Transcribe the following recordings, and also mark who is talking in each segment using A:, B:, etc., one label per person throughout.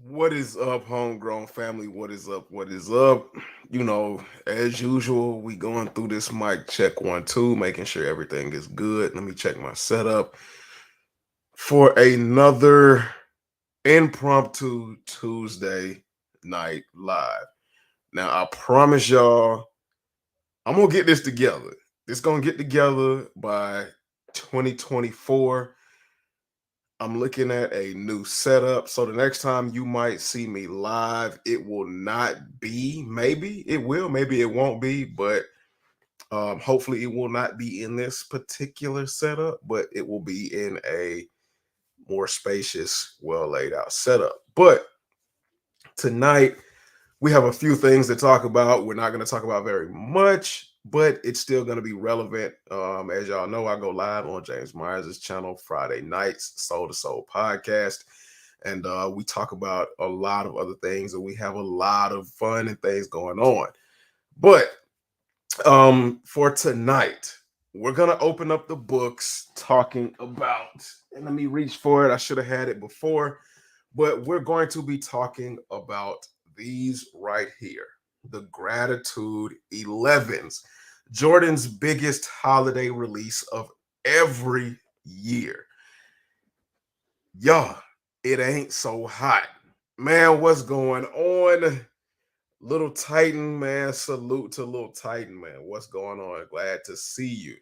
A: What is up, homegrown family? What is up? What is up? As usual, we going through this mic check 1 2, making sure everything is good. Let me check my setup for another impromptu Tuesday night live. Now, I promise y'all, I'm gonna get this together. This gonna get together by 2024. I'm looking at a new setup. So the next time you might see me live, it will not be, maybe it will, maybe it won't be, but hopefully it will not be in this particular setup, but it will be in a more spacious, well laid out setup. But tonight, we have a few things to talk about. We're not going to talk about very much, but it's still going to be relevant. As y'all know, I go live on James Myers' channel Friday nights, Soul to Soul podcast. And we talk about a lot of other things, and we have a lot of fun and things going on. But for tonight, we're going to open up the books talking about, and let me reach for it. I should have had it before, but we're going to be talking about these right here, the Gratitude 11s, Jordan's biggest holiday release of every year. Y'all, it ain't so hot. Man, what's going on? Little Titan, man. Salute to Little Titan, man. What's going on? Glad to see you.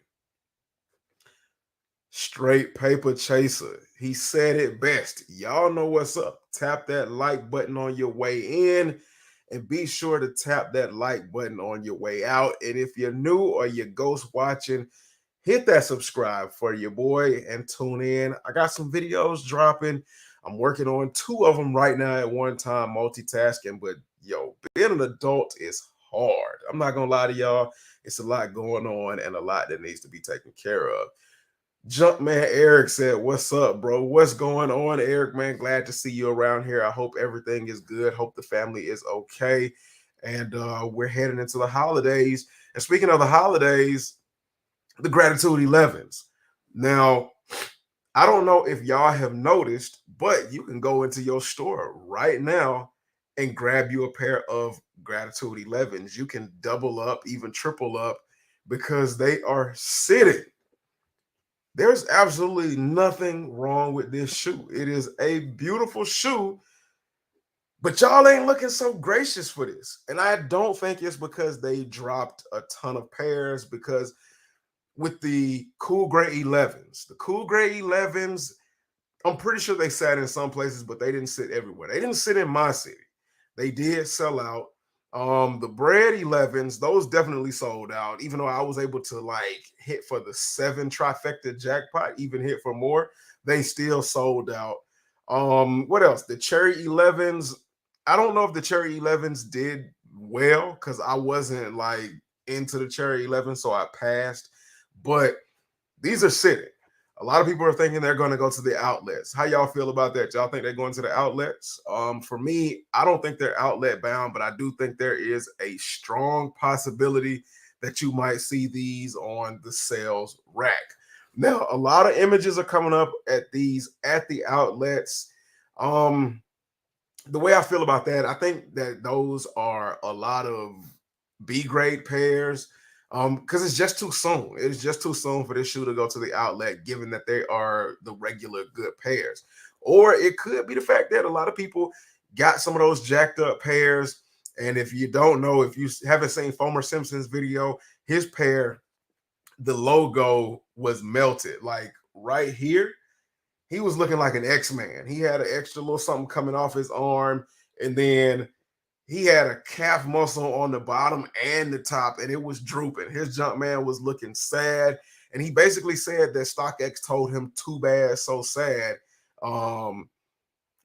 A: Straight paper chaser. He said it best. Y'all know what's up. Tap that like button on your way in and be sure to tap that like button on your way out. And if you're new or you're ghost watching, hit that subscribe for your boy and tune in. I got some videos dropping. I'm working on two of them right now at one time, multitasking. But yo, being an adult is hard. I'm not gonna lie to y'all. It's a lot going on and a lot that needs to be taken care of. Jumpman Eric said, "What's up, bro? What's going on, Eric? Man, glad to see you around here. I hope everything is good. Hope the family is okay. And we're heading into the holidays. And speaking of the holidays, the Gratitude 11s. Now, I don't know if y'all have noticed, but you can go into your store right now and grab you a pair of Gratitude 11s. You can double up, even triple up, because they are sitting. There's absolutely nothing wrong with this shoe. It is a beautiful shoe, but y'all ain't looking so gracious for this. And I don't think it's because they dropped a ton of pairs, because with the Cool Gray 11s, the Cool Gray 11s, I'm pretty sure they sat in some places, but they didn't sit everywhere. They didn't sit in my city. They did sell out. The bread 11s, those definitely sold out, even though I was able to like hit for the 7 trifecta jackpot, even hit for more. They still sold out. What else? The cherry 11s. I don't know if the cherry 11s did well because I wasn't like into the cherry 11, so I passed. But these are sitting. A lot of people are thinking they're going to go to the outlets. How y'all feel about that? Y'all think they're going to the outlets? For me, I don't think they're outlet bound, but I do think there is a strong possibility that you might see these on the sales rack. Now, a lot of images are coming up at these at the outlets. Um, the way I feel about that, I think that those are a lot of B grade pairs. Because it's just too soon. It's just too soon for this shoe to go to the outlet, given that they are the regular good pairs. Or it could be the fact that a lot of people got some of those jacked up pairs. And if you don't know, if you haven't seen Fomer Simpson's video, his pair, the logo was melted. Like right here, he was looking like an X-Man. He had an extra little something coming off his arm, and then he had a calf muscle on the bottom and the top, and it was drooping. His jump man was looking sad, and he basically said that StockX told him, "Too bad, so sad." Um,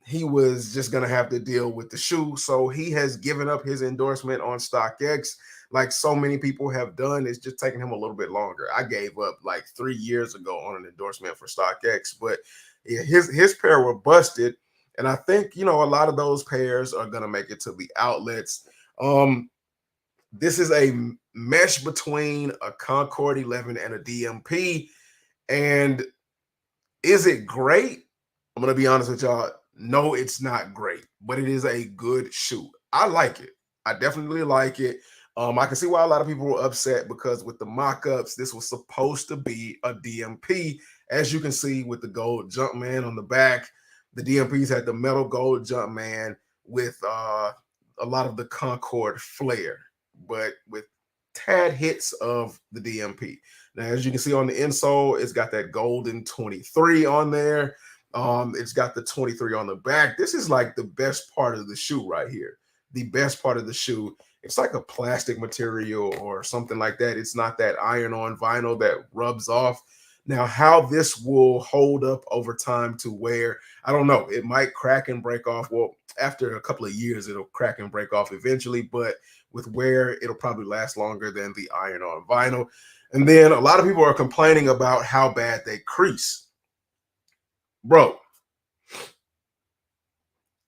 A: he was just gonna have to deal with the shoe, so he has given up his endorsement on StockX, like so many people have done. It's just taking him a little bit longer. I gave up like 3 years ago on an endorsement for StockX, but yeah, his pair were busted. And I think, a lot of those pairs are going to make it to the outlets. This is a mesh between a Concord 11 and a DMP. And is it great? I'm going to be honest with y'all. No, it's not great, but it is a good shoe. I like it. I definitely like it. I can see why a lot of people were upset because with the mock-ups, this was supposed to be a DMP. As you can see with the gold Jumpman on the back, the DMPs had the metal gold Jumpman with a lot of the Concord flair, but with tad hits of the DMP. Now, as you can see on the insole, it's got that golden 23 on there. It's got the 23 on the back. This is like the best part of the shoe right here. The best part of the shoe. It's like a plastic material or something like that. It's not that iron-on vinyl that rubs off. Now, how this will hold up over time to where, I don't know, it might crack and break off. Well, after a couple of years, it'll crack and break off eventually, but with wear, it'll probably last longer than the iron-on vinyl. And then a lot of people are complaining about how bad they crease. Bro,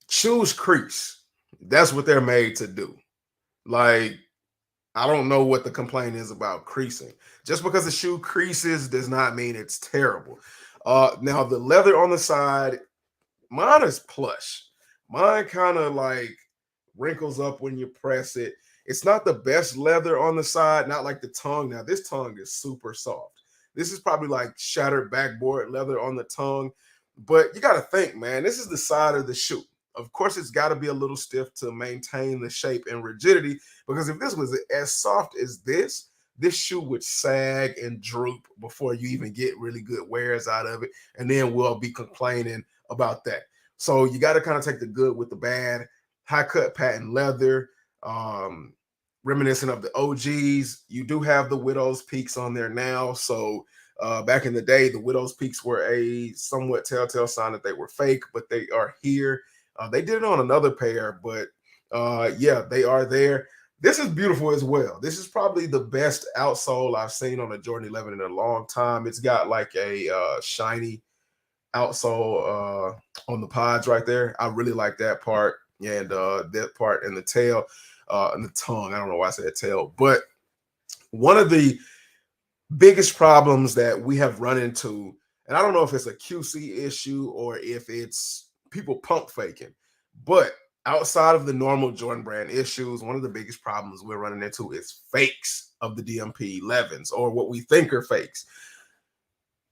A: shoes crease. That's what they're made to do. Like, I don't know what the complaint is about creasing. Just because the shoe creases does not mean it's terrible. Now the leather on the side, mine is plush. Mine kind of like wrinkles up when you press it. It's not the best leather on the side, not like the tongue. Now this tongue is super soft. This is probably like shattered backboard leather on the tongue. But you got to think, man, this is the side of the shoe. Of course, it's got to be a little stiff to maintain the shape and rigidity, because if this was as soft as this shoe would sag and droop before you even get really good wears out of it. And then we'll be complaining about that. So you got to kind of take the good with the bad. High cut patent leather, reminiscent of the OGs. You do have the Widow's Peaks on there now. So back in the day, the Widow's Peaks were a somewhat telltale sign that they were fake, but they are here. They did it on another pair, but yeah, they are there. This is beautiful as well. This is probably the best outsole I've seen on a Jordan 11 in a long time. It's got like a shiny outsole on the pods right there. I really like that part, and that part and the tail and the tongue. I don't know why I said tail, but one of the biggest problems that we have run into, and I don't know if it's a QC issue or if it's people pump faking, but outside of the normal Jordan brand issues, one of the biggest problems we're running into is fakes of the DMP 11s, or what we think are fakes.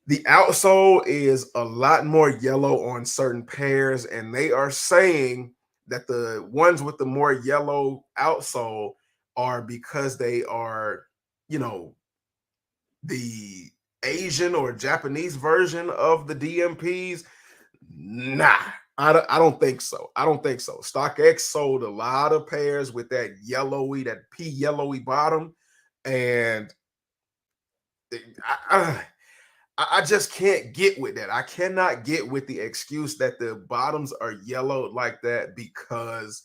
A: The outsole is a lot more yellow on certain pairs, and they are saying that the ones with the more yellow outsole are because they are, you know, the Asian or Japanese version of the DMPs. Nah, I don't think so. I don't think so. StockX sold a lot of pairs with that yellowy, that pea yellowy bottom, and I just can't get with that. I cannot get with the excuse that the bottoms are yellow like that because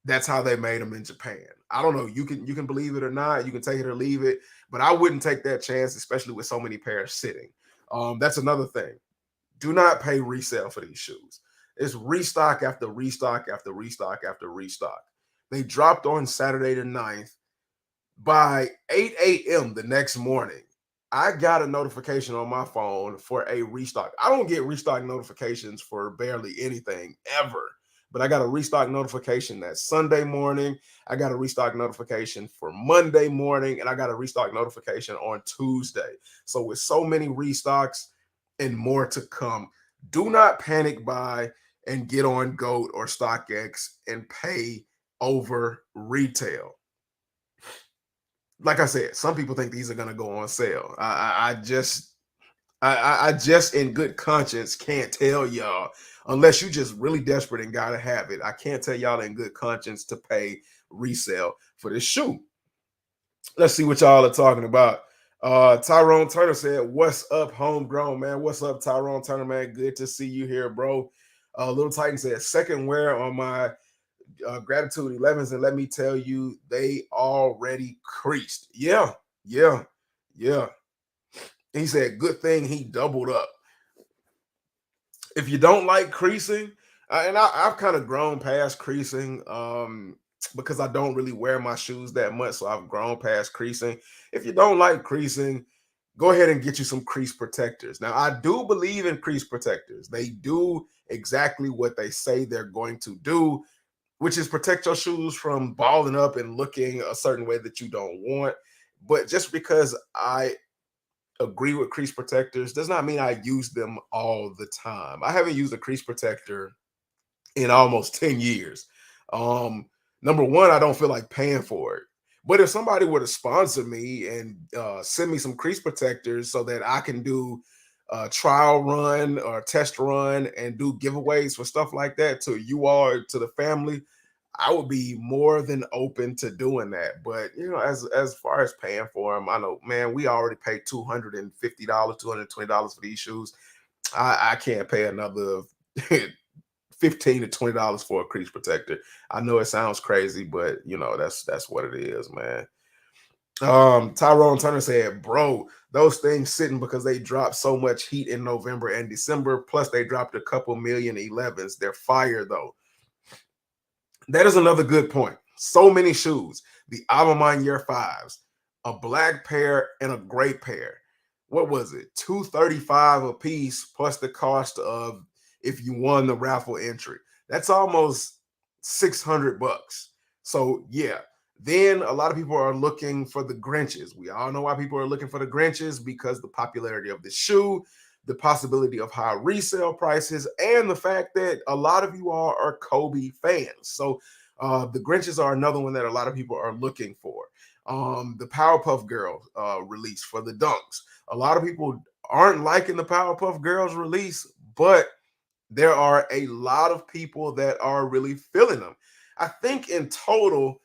A: that's how they made them in Japan. I don't know. You can believe it or not. You can take it or leave it, but I wouldn't take that chance, especially with so many pairs sitting. That's another thing. Do not pay resale for these shoes. It's restock after restock after restock after restock. They dropped on Saturday the 9th. By 8 a.m. the next morning, I got a notification on my phone for a restock. I don't get restock notifications for barely anything ever, but I got a restock notification that Sunday morning. I got a restock notification for Monday morning, and I got a restock notification on Tuesday. So with so many restocks and more to come, do not panic buy and get on GOAT or StockX and pay over retail. Like I said, some people think these are going to go on sale. I just in good conscience can't tell y'all, unless you just really desperate and gotta have it. I can't tell y'all in good conscience to pay resale for this shoe. Let's see what y'all are talking about. Tyrone Turner said, "What's up, homegrown man? What's up, Tyrone Turner, man? Good to see you here, bro." Little Titan said, "Second wear on my Gratitude 11s, and let me tell you, they already creased." Yeah, yeah, yeah. He said, "Good thing he doubled up." If you don't like creasing, and I've kind of grown past creasing, because I don't really wear my shoes that much, so I've grown past creasing. If you don't like creasing, go ahead and get you some crease protectors. Now, I do believe in crease protectors. They do exactly what they say they're going to do, which is protect your shoes from balling up and looking a certain way that you don't want. But just because I agree with crease protectors does not mean I use them all the time. I haven't used a crease protector in almost 10 years. Um, Number one, I don't feel like paying for it. But if somebody were to sponsor me and send me some crease protectors so that I can do a trial run or test run and do giveaways for stuff like that to you all, to the family, I would be more than open to doing that. But as far as paying for them, I know, man, we already paid $250, $220 for these shoes. I can't pay another 15 to $20 for a crease protector. I know it sounds crazy, but that's what it is, man. Tyrone Turner said, bro, those things sitting because they dropped so much heat in November and December, plus they dropped a couple million 11s. They're fire though. That is another good point. So many shoes. The Alma Year 5s, a black pair and a gray pair. What was it? $235 a piece plus the cost of if you won the raffle entry. That's almost $600. So yeah. Then a lot of people are looking for the Grinches. We all know why people are looking for the Grinches, because the popularity of the shoe, the possibility of high resale prices, and the fact that a lot of you all are Kobe fans. So the Grinches are another one that a lot of people are looking for. The Powerpuff Girls release for the Dunks. A lot of people aren't liking the Powerpuff Girls release, but there are a lot of people that are really feeling them. I think in total,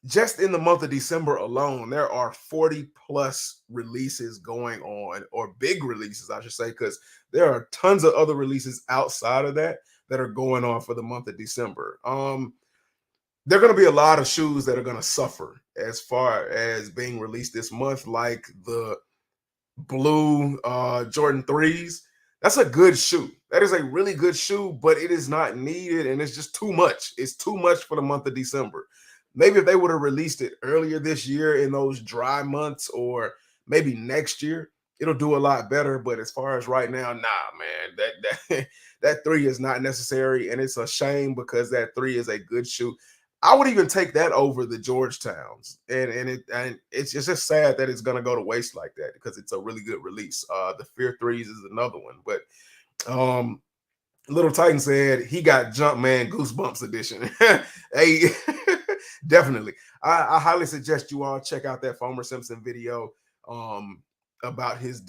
A: just in the month of December alone, there are 40 plus releases going on, or big releases, I should say, because there are tons of other releases outside of that are going on for the month of December. There are going to be a lot of shoes that are going to suffer as far as being released this month, like the blue Jordan 3s. That's a good shoe. That is a really good shoe, but it is not needed, and it's just too much. It's too much for the month of December. Maybe if they would have released it earlier this year in those dry months, or maybe next year, it'll do a lot better. But as far as right now, nah, man, that 3 is not necessary, and it's a shame because that 3 is a good shoe. I would even take that over the Georgetowns, and it's just sad that it's gonna go to waste like that, because it's a really good release. The Fear Threes is another one, but Little Titan said he got Jumpman Goosebumps edition. Hey, definitely. I highly suggest you all check out that Homer Simpson video um, about his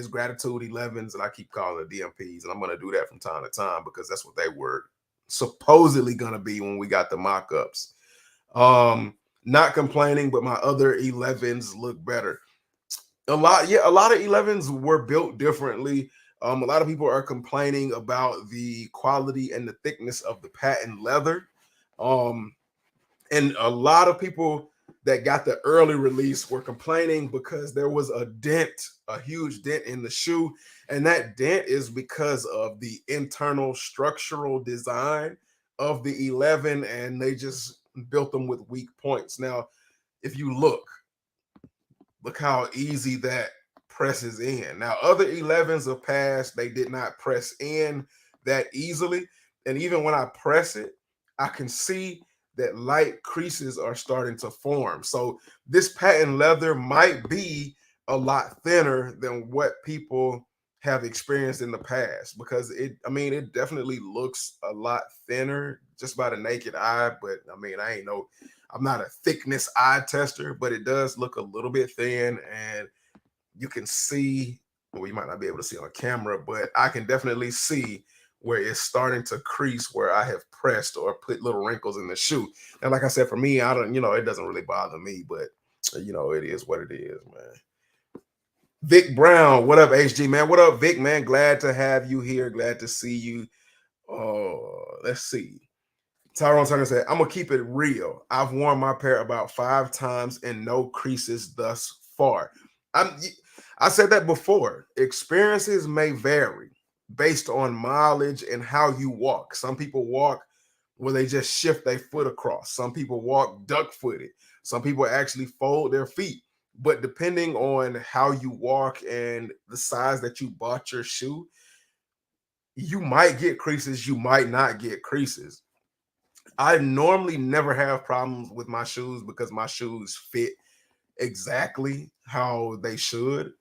A: gratitude 11s, and I keep calling it DMPs, and I'm gonna do that from time to time because that's what they were supposedly gonna be when we got the mock-ups. Not complaining, but my other 11s look better. A lot of 11s were built differently. A lot of people are complaining about the quality and the thickness of the patent leather. And a lot of people that got the early release were complaining because there was a dent, a huge dent in the shoe. And that dent is because of the internal structural design of the 11, and they just built them with weak points. Now, if you look how easy that presses in. Now, other 11s of past, they did not press in that easily. And even when I press it, I can see that light creases are starting to form. So this patent leather might be a lot thinner than what people have experienced in the past, because it definitely looks a lot thinner just by the naked eye. But I'm not a thickness eye tester, but it does look a little bit thin, and you can see, well, you might not be able to see on camera, but I can definitely see where it's starting to crease where I have pressed or put little wrinkles in the shoe. And like I said, for me, I don't, it doesn't really bother me, but it is what it is, man. Vic Brown, what up, HG, man? What up, Vic, man? Glad to have you here. Glad to see you. Let's see. Tyrone Turner said, I'm going to keep it real. I've worn my pair about 5 times and no creases thus far. I said that before. Experiences may vary based on mileage and how you walk. Some people walk where they just shift their foot across. Some people walk duck-footed. Some people actually fold their feet. But depending on how you walk and the size that you bought your shoe, You might get creases, you might not get creases. I normally never have problems with my shoes because my shoes fit exactly how they should.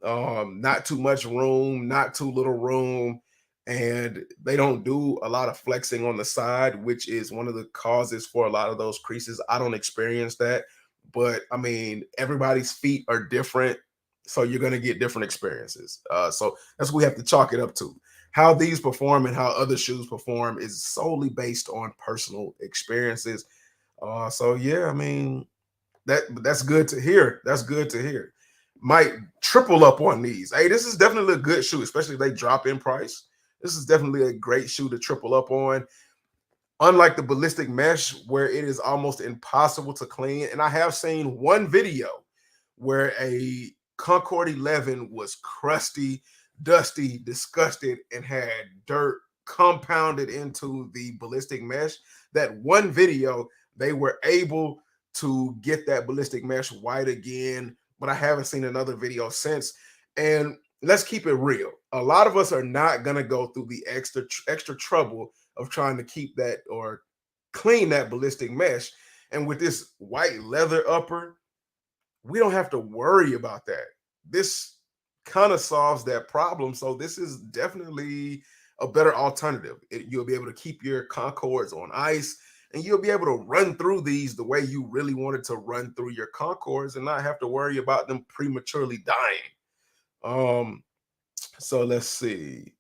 A: Not too much room, not too little room, and they don't do a lot of flexing on the side, which is one of the causes for a lot of those creases. I don't experience that, but I mean, everybody's feet are different, so you're going to get different experiences. So that's what we have to chalk it up to. How these perform and how other shoes perform is solely based on personal experiences. So yeah, I mean, that's good to hear. That's good to hear. Might triple up on these. Hey, this is definitely a good shoe, especially if they drop in price. This is definitely a great shoe to triple up on. Unlike the ballistic mesh, where it is almost impossible to clean. And I have seen one video where a Concord 11 was crusty, dusty, disgusted, and had dirt compounded into the ballistic mesh. That one video, they were able to get that ballistic mesh white again, but I haven't seen another video since. And let's keep it real. A lot of us are not going to go through the extra trouble of trying to keep that or clean that ballistic mesh. And with this white leather upper, we don't have to worry about that. This kind of solves that problem. So this is definitely a better alternative. You'll be able to keep your Concords on ice, and you'll be able to run through these the way you really wanted to run through your Concords and not have to worry about them prematurely dying. So let's see.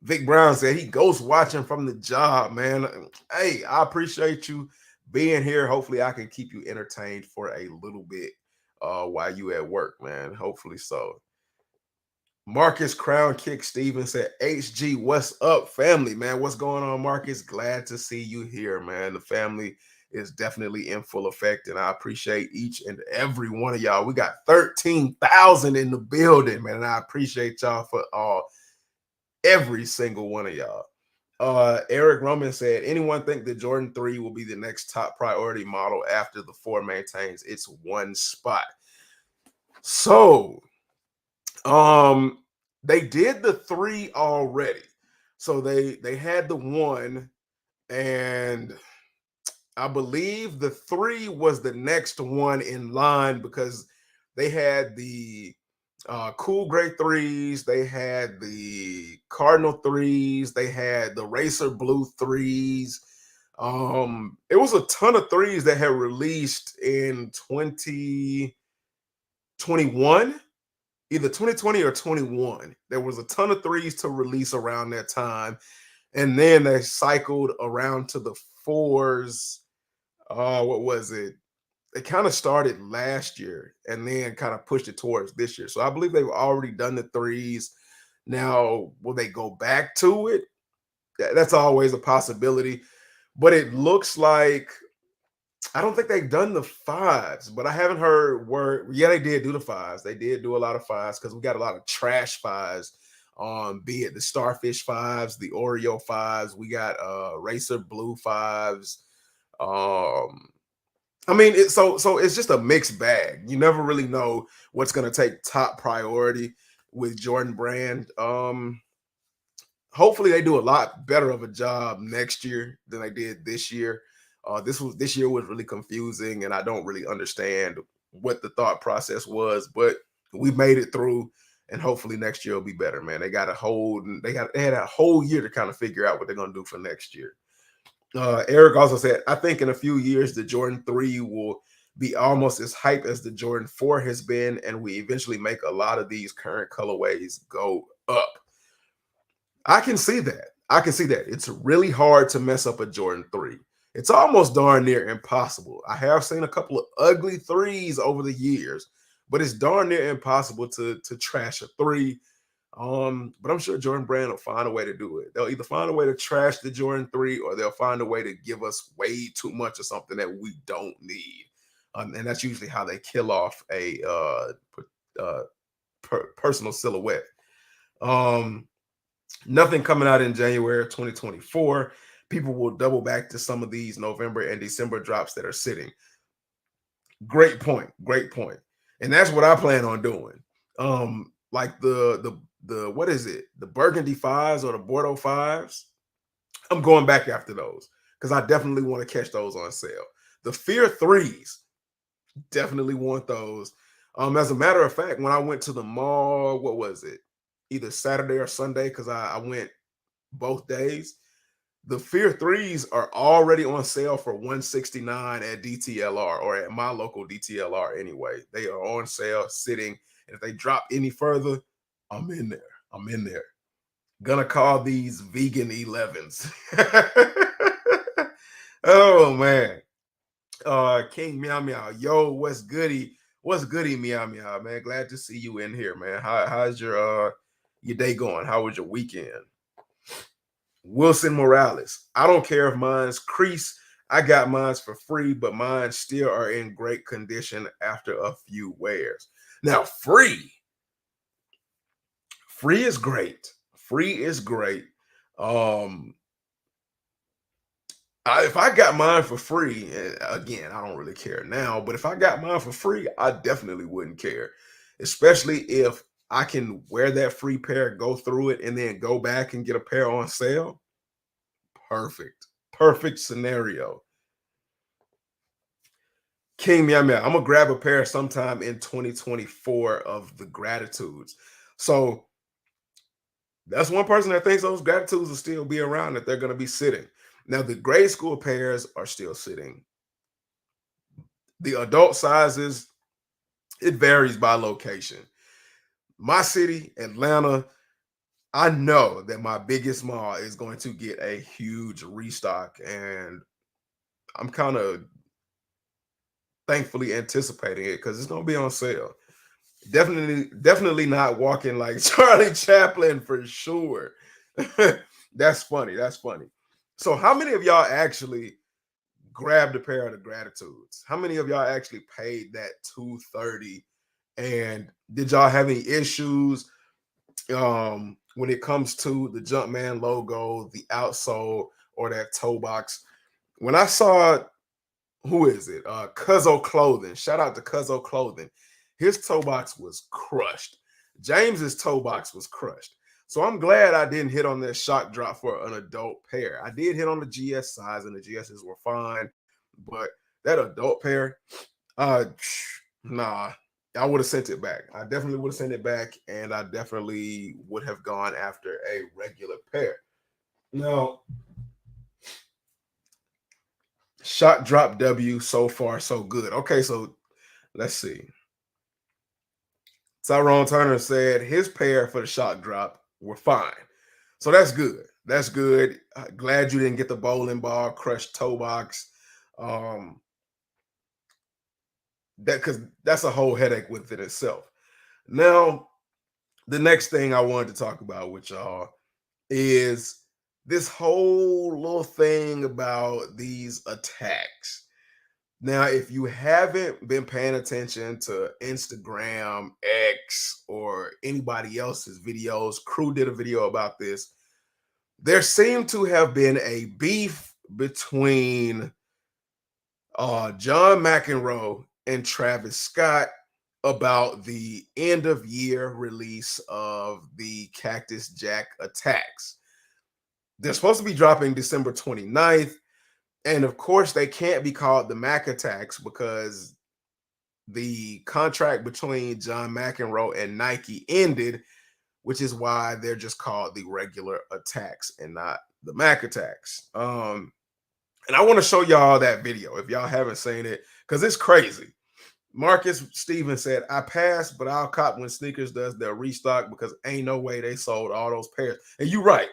A: Vic Brown said he ghost watching from the job, man. Hey, I appreciate you being here. Hopefully, I can keep you entertained for a little bit while you at work, man. Hopefully so. Marcus Crown Kick Steven said, HG, what's up, family, man? What's going on, Marcus? Glad to see you here, man. The family is definitely in full effect, and I appreciate each and every one of y'all. We got 13,000 in the building, man, and I appreciate y'all for every single one of y'all. Eric Roman said, anyone think the Jordan 3 will be the next top priority model after the 4 maintains its one spot? So, they did the 3 already. So they had the 1, and I believe the 3 was the next one in line because they had the cool gray 3s, they had the cardinal 3s, they had the racer blue 3s. It was a ton of 3s that had released in 2021, either 2020 or 21. There was a ton of 3s to release around that time, and then they cycled around to the 4s. What was it? They kind of started last year and then kind of pushed it towards this year. So I believe they've already done the 3s. Now, will they go back to it? That's always a possibility. But it looks like I don't think they've done the 5s, but I haven't heard word. Yeah, they did do the 5s. They did do a lot of 5s because we got a lot of trash 5s. Be it the Starfish 5s, the Oreo 5s. We got Racer Blue 5s. I mean, so it's just a mixed bag. You never really know what's going to take top priority with Jordan Brand. Hopefully they do a lot better of a job next year than they did this year. This year was really confusing, and I don't really understand what the thought process was, but we made it through, and hopefully next year will be better, man. They had a whole year to kind of figure out what they're gonna do for next year. Eric also said, I think in a few years, the Jordan 3 will be almost as hype as the Jordan 4 has been, and we eventually make a lot of these current colorways go up. I can see that. I can see that. It's really hard to mess up a Jordan 3. It's almost darn near impossible. I have seen a couple of ugly 3s over the years, but it's darn near impossible to trash a 3. But I'm sure Jordan Brand will find a way to do it. They'll either find a way to trash the Jordan 3 or they'll find a way to give us way too much of something that we don't need. And that's usually how they kill off a personal silhouette. Nothing coming out in January of 2024. People will double back to some of these November and December drops that are sitting. Great point. Great point. And that's what I plan on doing. Like the what is it? The burgundy fives or the Bordeaux fives. I'm going back after those because I definitely want to catch those on sale. The Fear threes, definitely want those. As a matter of fact, when I went to the mall, what was it? Either Saturday or Sunday, because I went both days. The Fear threes are already on sale for 169 at DTLR or at my local DTLR anyway. They are on sale, sitting. And if they drop any further, I'm in there. I'm in there. Gonna call these vegan 11s. Oh man. King Meow Meow. Yo, what's goody? What's goody, Meow Meow, man? Glad to see you in here, man. How's your day going? How was your weekend? Wilson Morales. I don't care if mine's crease. I got mine's for free, but mine still are in great condition after a few wears. Now, free is great. Free is great. Um, if I got mine for free, and again, I don't really care now, but if I got mine for free, I definitely wouldn't care, especially if I can wear that free pair, go through it, and then go back and get a pair on sale. Perfect. Perfect scenario. King Meow Meow. I'm gonna grab a pair sometime in 2024 of the Gratitudes. So that's one person that thinks those Gratitudes will still be around, that they're gonna be sitting. Now the grade school pairs are still sitting. The adult sizes, it varies by location. My city, Atlanta, I know that my biggest mall is going to get a huge restock, and I'm kind of thankfully anticipating it because it's going to be on sale. Definitely not walking like Charlie Chaplin for sure. That's funny. That's funny. So, how many of y'all actually grabbed a pair of the Gratitudes? How many of y'all actually paid that 230? And did y'all have any issues when it comes to the Jumpman logo, the outsole, or that toe box? When I saw, who is it? Cuzzo Clothing. Shout out to Cuzzo Clothing. His toe box was crushed. James's toe box was crushed. So I'm glad I didn't hit on that shock drop for an adult pair. I did hit on the GS size, and the GSs were fine, but that adult pair, uh, nah, I would have sent it back. I definitely would have sent it back, and I definitely would have gone after a regular pair. Now, shot drop W, so far so good. Okay, so let's see. Tyrone Turner said his pair for the shot drop were fine. So that's good. That's good. Glad you didn't get the bowling ball, crushed toe box. Um, that because that's a whole headache within itself. Now, the next thing I wanted to talk about with y'all is this whole little thing about these attacks. Now, if you haven't been paying attention to Instagram, X, or anybody else's videos, Crew did a video about this. There seemed to have been a beef between John McEnroe and Travis Scott about the end of year release of the Cactus Jack attacks. They're supposed to be dropping December 29th. And of course, they can't be called the Mac attacks because the contract between John McEnroe and Nike ended, which is why they're just called the regular attacks and not the Mac attacks. And I want to show y'all that video if y'all haven't seen it, because it's crazy. Marcus Stevens said, I passed, but I'll cop when sneakers does their restock because ain't no way they sold all those pairs. And you're right.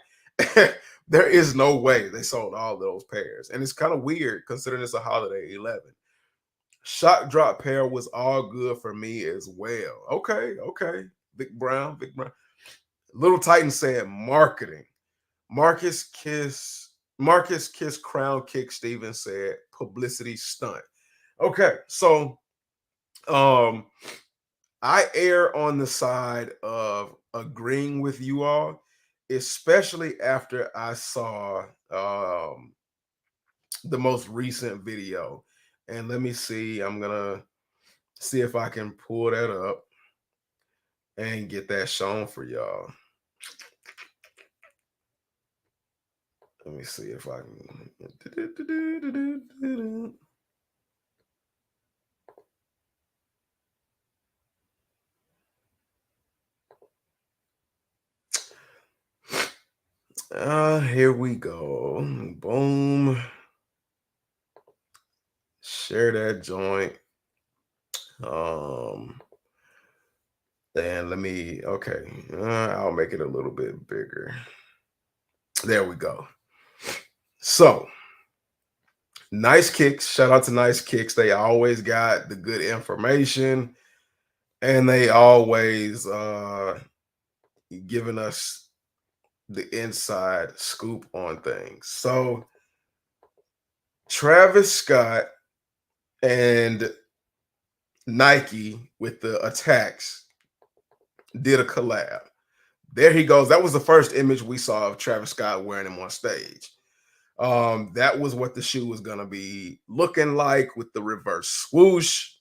A: There is no way they sold all those pairs. And it's kind of weird considering it's a holiday 11. Shock drop pair was all good for me as well. Okay. Big Brown. Little Titan said marketing. Marcus Kiss Crown Kick Stevens said publicity stunt. Okay, so I err on the side of agreeing with you all, especially after I saw the most recent video. And let me see, I'm gonna see if I can pull that up and get that shown for y'all. Let me see if I can. Here we go. Boom. Share that joint. Then let me, okay. I'll make it a little bit bigger. There we go. So, Nice Kicks. Shout out to Nice Kicks. They always got the good information, and they always giving us the inside scoop on things. So, Travis Scott and Nike with the attacks did a collab. There he goes. That was the first image we saw of Travis Scott wearing him on stage. That was what the shoe was gonna be looking like with the reverse swoosh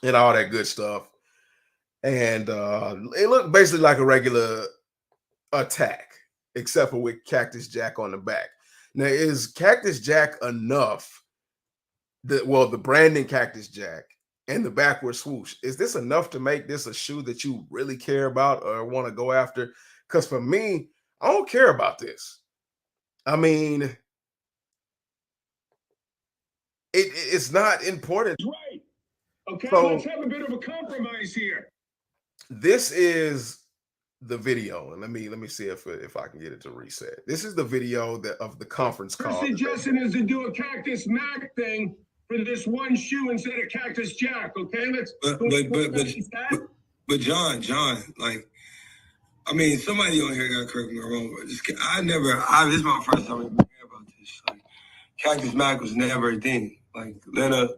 A: and all that good stuff. And it looked basically like a regular attack, except for with Cactus Jack on the back. Now, is Cactus Jack enough? The branding Cactus Jack and the backward swoosh, is this enough to make this a shoe that you really care about or want to go after? Because for me, I don't care about this. I mean, it's not important.
B: Right. Okay, so, let's have a bit of a compromise here.
A: This is the video, and let me see if I can get it to reset. This is the video of the conference call.
B: First suggestion is to do a Cactus Mac thing for this one shoe instead of Cactus Jack. Okay,
C: but John, like, I mean, somebody on here got correct me wrong, but this is my first time hearing about this. Like, Cactus Mac was never a thing. Like,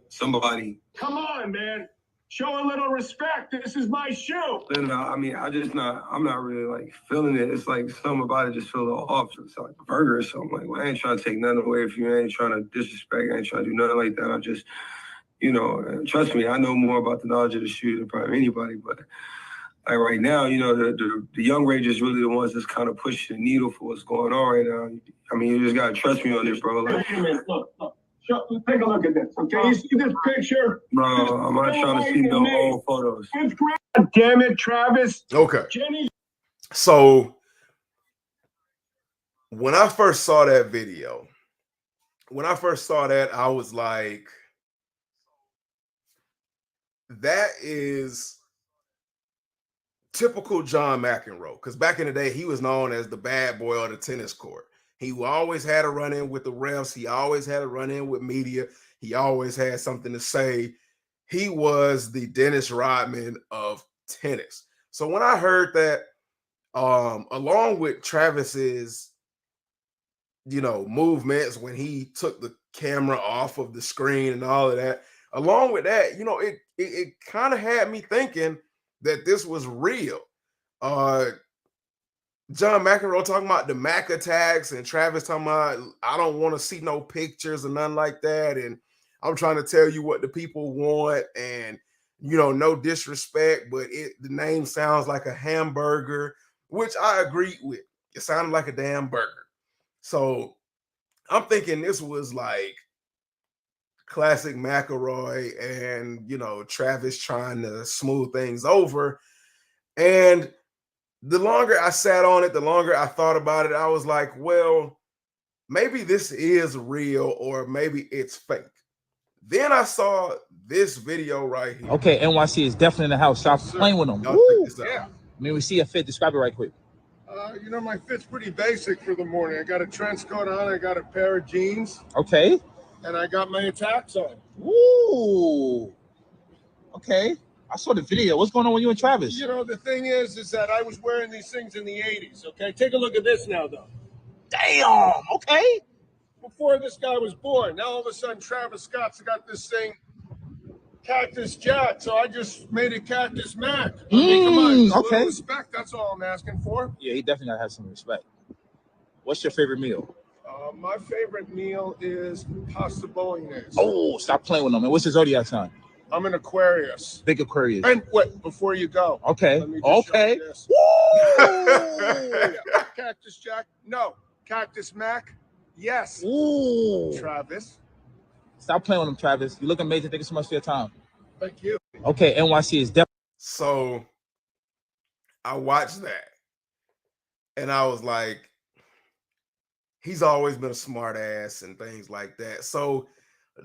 C: somebody.
B: Come on, man. Show a little respect. This is my shoe.
C: I mean, I'm not really like feeling it. It's like something about it just feel a little off. It's like a burger or something. Like, well, I ain't trying to take nothing away from you. I ain't trying to disrespect. I ain't trying to do nothing like that. I just, trust me, I know more about the knowledge of the shoe than probably anybody. But like right now, the young Rangers really the ones that's kind of pushing the needle for what's going on right now. I mean, you just gotta trust me on this, bro. Like,
B: wait a minute, look. Take a look at this, okay? You see this picture?
C: Bro, I'm not trying to see no old photos.
B: God damn it, Travis.
A: Okay.
B: Jenny.
A: So when I first saw that video, I was like, that is typical John McEnroe. Because back in the day, he was known as the bad boy on the tennis court. He always had a run-in with the refs. He always had a run-in with media. He always had something to say. He was the Dennis Rodman of tennis. So when I heard that, along with Travis's, movements when he took the camera off of the screen and all of that, along with that, it kind of had me thinking that this was real. John McEnroe talking about the Mac attacks and Travis talking about, I don't want to see no pictures or nothing like that. And I'm trying to tell you what the people want, and, no disrespect, but the name sounds like a hamburger, which I agree with. It sounded like a damn burger. So I'm thinking this was like classic McElroy and, Travis trying to smooth things over. And the longer I sat on it, the longer I thought about it, I was like, well, maybe this is real or maybe it's fake. Then I saw this video right here.
D: Okay, NYC is definitely in the house. Stop playing with them.
B: Yeah.
D: I mean, we see a fit. Describe it right quick.
B: My fit's pretty basic for the morning. I got a trench coat on. I got a pair of jeans.
D: Okay.
B: And I got my attacks on.
D: Ooh. Okay. I saw the video. What's going on with you and Travis?
B: The thing is that I was wearing these things in the 80s, okay? Take a look at this now, though.
D: Damn. Okay.
B: Before this guy was born. Now, all of a sudden, Travis Scott's got this thing, Cactus Jack, so I just made it Cactus Mac. Come on,
D: okay.
B: Respect, that's all I'm asking for.
D: Yeah, he definitely gotta have some respect. What's your favorite meal?
B: My favorite meal is pasta bolognese.
D: Oh, stop playing with him, man. What's your zodiac sign?
B: I'm an Aquarius.
D: Big Aquarius.
B: And wait, before you go.
D: Okay.
B: Let me just show
D: Okay.
B: you this. Woo! Cactus Jack? No. Cactus Mac? Yes.
D: Ooh.
B: Travis?
D: Stop playing with him, Travis. You look amazing. Thank you so much for your time.
B: Thank you.
D: Okay, NYC is definitely.
A: So I watched that and I was like, he's always been a smart ass and things like that. So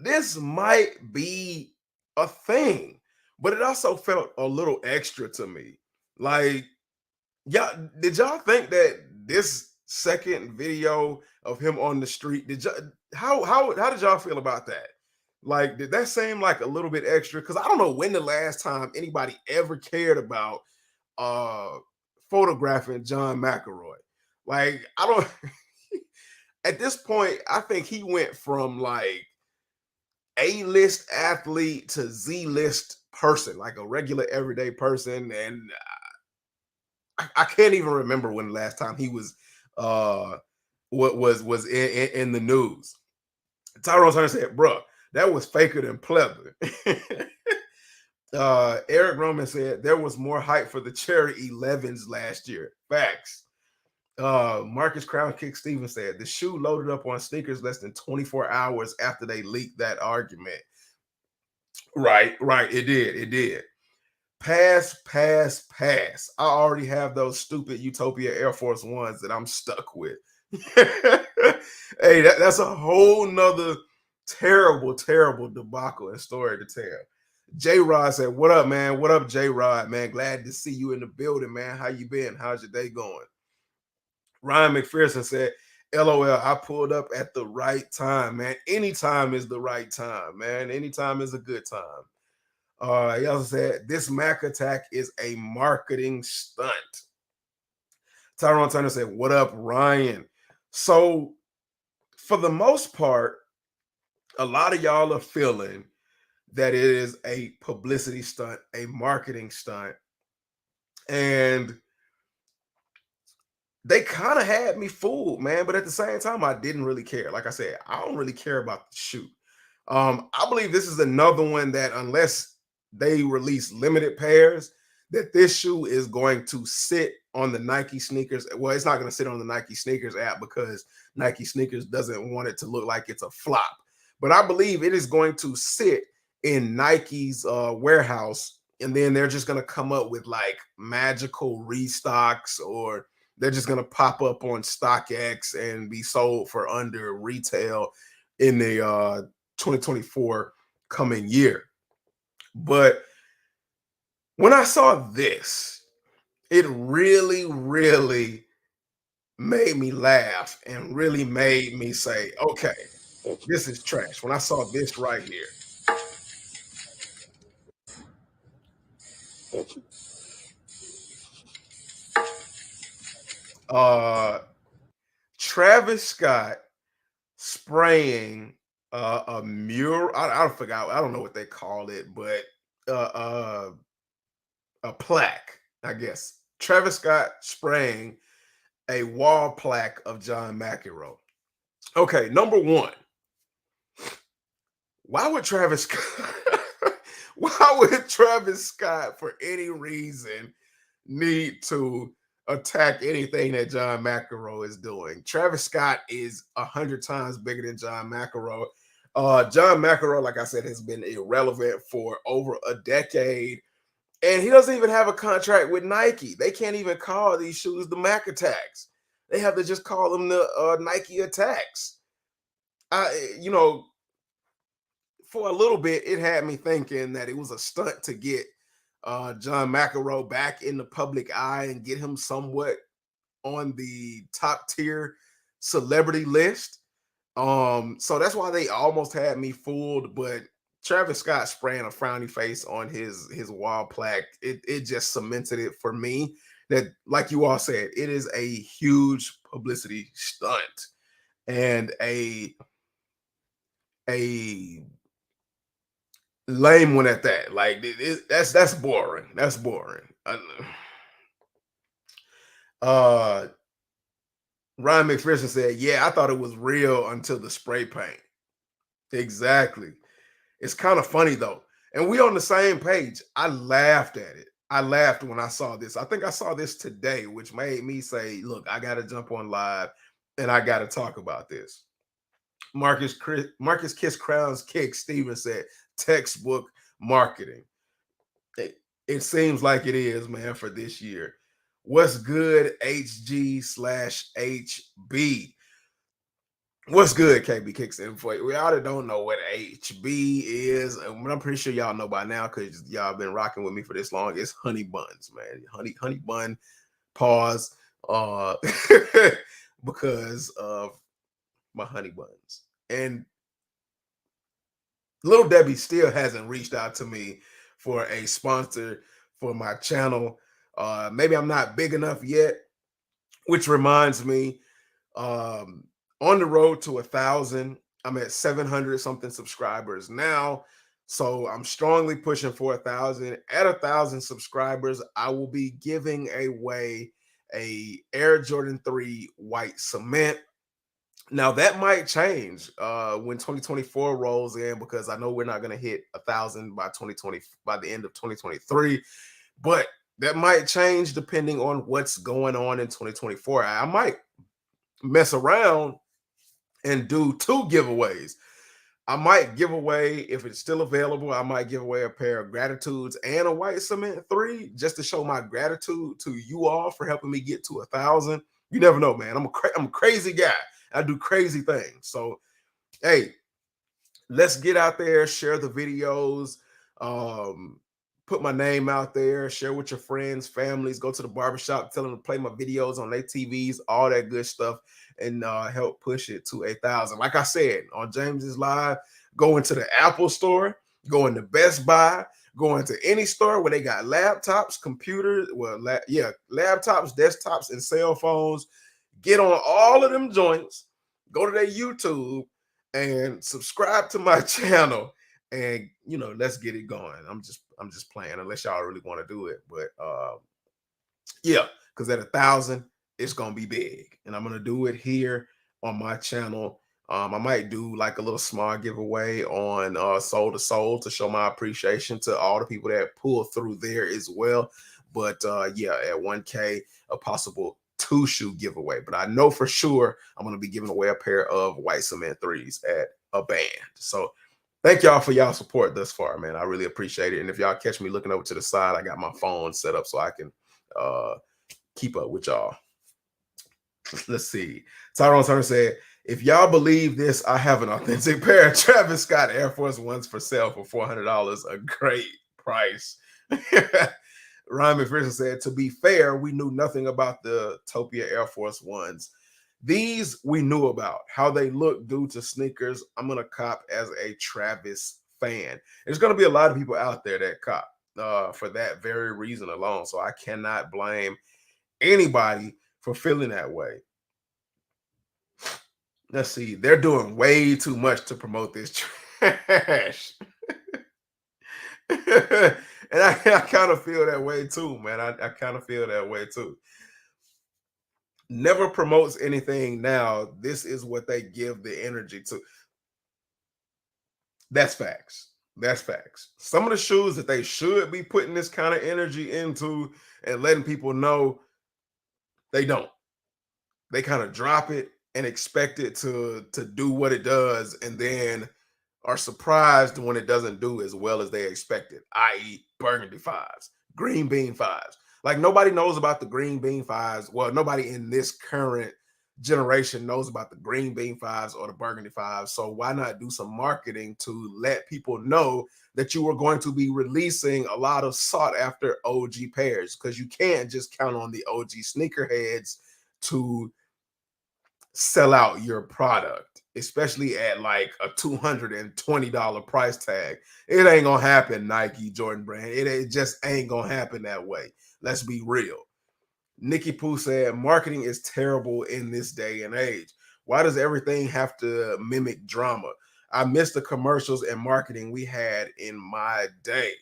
A: this might be a thing, but it also felt a little extra to me. Like, did y'all think that this second video of him on the street, how did y'all feel about that? Like, did that seem like a little bit extra? Because I don't know when the last time anybody ever cared about photographing John McEnroe. Like, I don't at this point, I think he went from like A-list athlete to Z-list person, like a regular everyday person. And I can't even remember when the last time he was what was in the news. Tyrone Turner said, bro, that was faker than pleather. Eric Roman said there was more hype for the Cherry 11s last year. Facts. Marcus Crown Kick Stevens said the shoe loaded up on sneakers less than 24 hours after they leaked that argument. Right. It did. Pass. I already have those stupid Utopia Air Force Ones that I'm stuck with. Hey, that's a whole nother terrible debacle and story to tell. J-Rod said, what up, man? What up, J-Rod, man? Glad to see you in the building, man. How you been? How's your day going? Ryan McPherson said, LOL, I pulled up at the right time, man. Anytime is the right time, man. Anytime is a good time. He also said, this Mac attack is a marketing stunt. Tyrone Turner said, what up, Ryan? So, for the most part, a lot of y'all are feeling that it is a publicity stunt, a marketing stunt. And they kind of had me fooled, man. But at the same time, I didn't really care. Like I said, I don't really care about the shoe. I believe this is another one that unless they release limited pairs, that this shoe is going to sit on the Nike sneakers. Well, it's not going to sit on the Nike sneakers app because Nike sneakers doesn't want it to look like it's a flop. But I believe it is going to sit in Nike's warehouse, and then they're just going to come up with like magical restocks, or they're just going to pop up on StockX and be sold for under retail in the 2024 coming year. But when I saw this, it really made me laugh and really made me say, okay, this is trash. When I saw this right here. Travis Scott spraying a mural. I forgot. I don't know what they call it, but a plaque, I guess. Travis Scott spraying a wall plaque of John McEnroe. Okay, number one, why would Travis Scott for any reason need to attack anything that John McEnroe is doing? Travis Scott is 100 times bigger than John McEnroe. John McEnroe, like I said, has been irrelevant for over a decade, and he doesn't even have a contract with Nike. They can't even call these shoes the Mac Attacks. They have to just call them the Nike Attacks. For a little bit, it had me thinking that it was a stunt to get John McEnroe back in the public eye and get him somewhat on the top tier celebrity list. So that's why they almost had me fooled. But Travis Scott spraying a frowny face on his wall plaque, it just cemented it for me that, like you all said, it is a huge publicity stunt and a lame one at that. Like that's boring. That's boring. Ryan McPherson said, yeah, I thought it was real until the spray paint. Exactly. It's kind of funny though. And we on the same page. I laughed at it. I laughed when I saw this. I think I saw this today, which made me say, look, I got to jump on live and I got to talk about this. Marcus Kiss Crowns Kick Steven said, textbook marketing. It seems like it is, man, for this year. What's good, HG/HB? What's good, KB Kicks Info? We already don't know what HB is, and I'm pretty sure y'all know by now because y'all been rocking with me for this long. It's honey buns, man. Honey bun. Pause. Because of my honey buns. And Little Debbie still hasn't reached out to me for a sponsor for my channel. Maybe I'm not big enough yet, which reminds me, on the road to 1,000. I'm at 700 something subscribers now. So I'm strongly pushing for 1,000. At 1,000 subscribers, I will be giving away a Air Jordan 3 white cement. Now that might change when 2024 rolls in, because I know we're not going to hit 1,000 by the end of 2023, but that might change depending on what's going on in 2024. I might mess around and do 2 giveaways. I might give away, if it's still available, I might give away a pair of Gratitudes and a white cement 3, just to show my gratitude to you all for helping me get to 1,000. You never know, man. I'm a crazy guy. I do crazy things. So, hey, let's get out there, share the videos, put my name out there, share with your friends, families, go to the barbershop, tell them to play my videos on their TVs, all that good stuff, and help push it to 1,000. Like I said, on James's Live, go into the Apple store, go into Best Buy, go into any store where they got laptops, computers, laptops, desktops, and cell phones. Get on all of them joints, go to their YouTube, and subscribe to my channel, and let's get it going. I'm just playing, unless y'all really want to do it, but yeah, because at 1,000 it's gonna be big, and I'm gonna do it here on my channel. I might do like a little small giveaway on Soul to Soul to show my appreciation to all the people that pull through there as well. But yeah, at 1K, a possible 2-shoe giveaway. But I know for sure I'm going to be giving away a pair of white cement 3s at a band. So thank y'all for y'all support thus far, man. I really appreciate it. And if y'all catch me looking over to the side, I got my phone set up so I can keep up with y'all. Let's see. Tyrone Turner said, if y'all believe this, I have an authentic pair of Travis Scott Air Force Ones for sale for $400. A great price. Ryan McPherson said, to be fair, we knew nothing about the Topia Air Force Ones. These we knew about. How they look due to sneakers, I'm going to cop as a Travis fan. There's going to be a lot of people out there that cop for that very reason alone. So I cannot blame anybody for feeling that way. Let's see. They're doing way too much to promote this trash. And I kind of feel that way too, man. I kind of feel that way too. Never promotes anything now. This is what they give the energy to. That's facts. That's facts. Some of the shoes that they should be putting this kind of energy into and letting people know, they don't. They kind of drop it and expect it to do what it does, and then are surprised when it doesn't do as well as they expected, i.e. burgundy 5s, green bean 5s. Like, nobody knows about the green bean 5s. Well, nobody in this current generation knows about the green bean 5s or the burgundy 5s. So why not do some marketing to let people know that you are going to be releasing a lot of sought after OG pairs? Because you can't just count on the OG sneakerheads to sell out your product, especially at like a $220 price tag. It ain't gonna happen, Nike, Jordan Brand. It just ain't gonna happen that way. Let's be real. Nikki Pooh said, marketing is terrible in this day and age. Why does everything have to mimic drama? I miss the commercials and marketing we had in my day.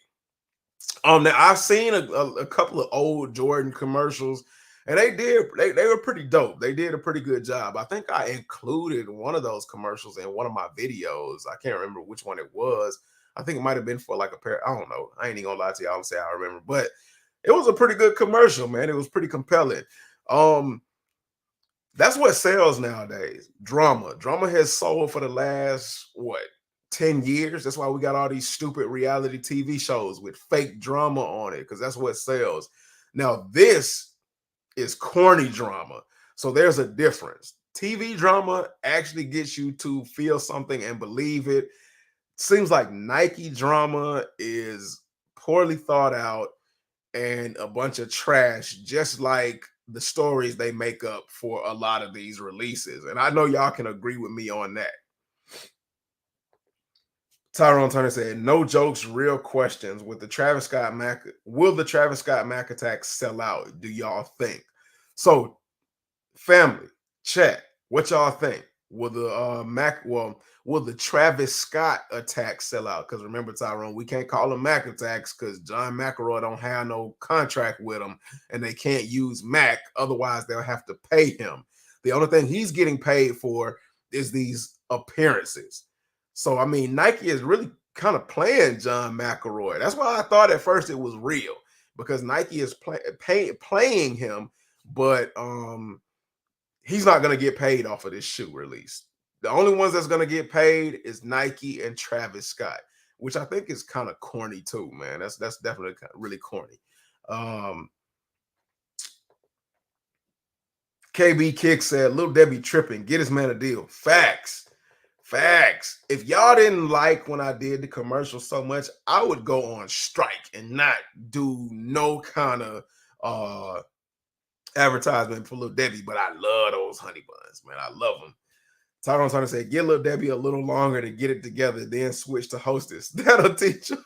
A: Now I've seen a couple of old Jordan commercials, and they were pretty dope. They did a pretty good job. I think I included one of those commercials in one of my videos. I can't remember which one it was, I think it might have been for like a pair. I don't know. I ain't even gonna lie to y'all and say I remember, but it was a pretty good commercial, man. It was pretty compelling. That's what sells nowadays. Drama. Drama has sold for the last 10 years. That's why we got all these stupid reality TV shows with fake drama on it, because that's what sells. Now, this is corny drama. So there's a difference. TV drama actually gets you to feel something and believe it. Seems like Nike drama is poorly thought out and a bunch of trash, just like the stories they make up for a lot of these releases. And I know y'all can agree with me on that. Tyrone Turner said, no jokes, real questions. Will the Travis Scott Mac attack sell out? Do y'all think? So, family, chat, what y'all think? Will the will the Travis Scott attack sell out? Because remember, Tyrone, we can't call them Mac attacks because John McEnroe don't have no contract with them, and they can't use Mac. Otherwise, they'll have to pay him. The only thing he's getting paid for is these appearances. So, I mean, Nike is really kind of playing John McEnroe. That's why I thought at first it was real, because Nike is playing him, but he's not going to get paid off of this shoe release. The only ones that's going to get paid is Nike and Travis Scott, which I think is kind of corny too, man. That's definitely really corny. KB Kick said, Lil Debbie tripping. Get his man a deal. Facts. If y'all didn't like when I did the commercial so much, I would go on strike and not do no kind of advertisement for Lil Debbie, but I love those honey buns, man. I love them. Tyrone Turner said, give Lil Debbie a little longer to get it together, then switch to Hostess. That'll teach you.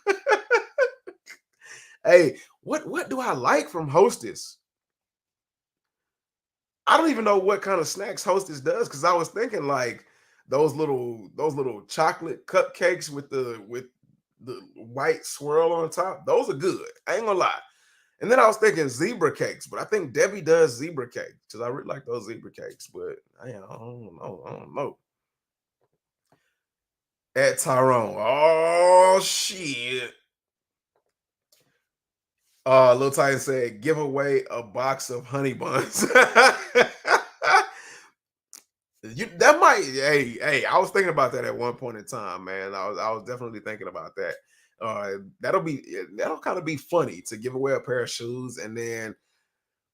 A: Hey, what do I like from Hostess? I don't even know what kind of snacks Hostess does, because I was thinking like those little chocolate cupcakes with the white swirl on top. Those are good. I ain't gonna lie. And then I was thinking zebra cakes, but I think Debbie does zebra cakes because I really like those zebra cakes. But I don't know. At Tyrone, oh shit! Lil Titan said, "Give away a box of honey buns." That might. Hey! I was thinking about that at one point in time, man. I was definitely thinking about that. That'll kind of be funny to give away a pair of shoes, and then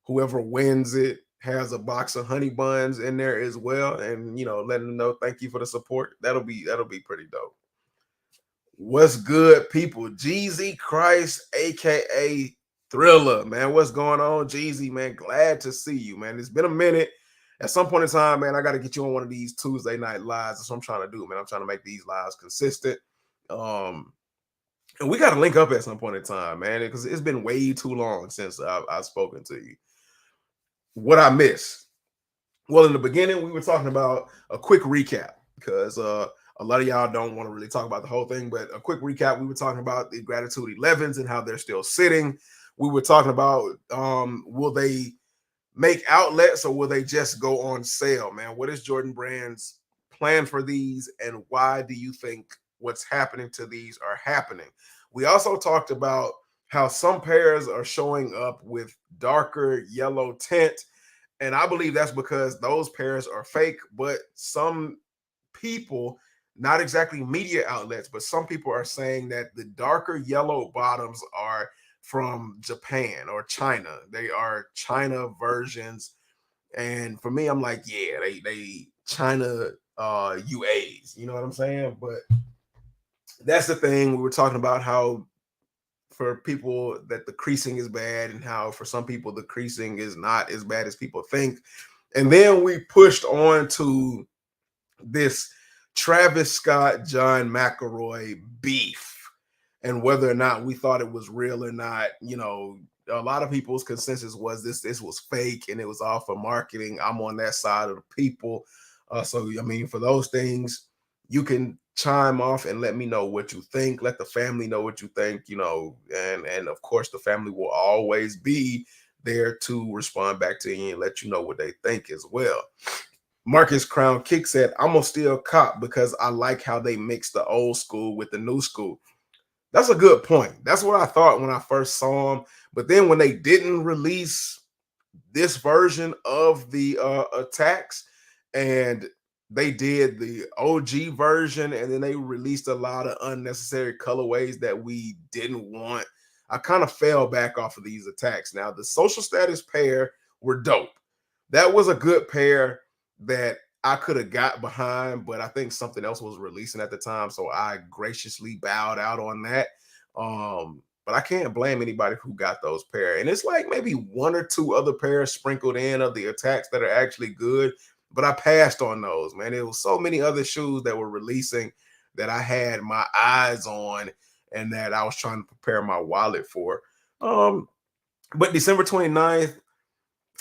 A: whoever wins it has a box of honey buns in there as well, and letting them know thank you for the support. That'll be pretty dope. What's good, people? Jeezy Christ, aka Thriller, man. What's going on, Jeezy, man? Glad to see you, man. It's been a minute. At some point in time, man, I got to get you on one of these Tuesday night lives. That's what I'm trying to do, man. I'm trying to make these lives consistent. And we got to link up at some point in time, man, because it's been way too long since I've spoken to you. What I miss? Well, in the beginning, we were talking about a quick recap because a lot of y'all don't want to really talk about the whole thing, but a quick recap. We were talking about the Gratitude 11s and how they're still sitting. We were talking about will they make outlets or will they just go on sale, man? What is Jordan Brand's plan for these, and why do you think what's happening to these are happening? We also talked about how some pairs are showing up with darker yellow tint, and I believe that's because those pairs are fake, but some people, not exactly media outlets, but some people are saying that the darker yellow bottoms are from Japan or China. They are China versions. And for me, I'm like, yeah, they China UAs, you know what I'm saying? But that's the thing. We were talking about how for people that the creasing is bad, and how for some people the creasing is not as bad as people think. And then we pushed on to this Travis Scott, John McEnroe beef, and whether or not we thought it was real or not. A lot of people's consensus was this was fake and it was all for marketing. I'm on that side of the people. So, I mean, for those things, you can chime off and let me know what you think. Let the family know what you think, and of course, the family will always be there to respond back to you and let you know what they think as well. Marcus Crown Kick said, I'm gonna still cop because I like how they mix the old school with the new school. That's a good point. That's what I thought when I first saw them. But then when they didn't release this version of the attacks, and they did the OG version, and then they released a lot of unnecessary colorways that we didn't want, I kind of fell back off of these attacks. Now, the social status pair were dope. That was a good pair that I could have got behind, but I think something else was releasing at the time, so I graciously bowed out on that. But I can't blame anybody who got those pair. And it's like maybe one or two other pairs sprinkled in of the attacks that are actually good, but I passed on those, man. There was so many other shoes that were releasing that I had my eyes on and that I was trying to prepare my wallet for. But December 29th,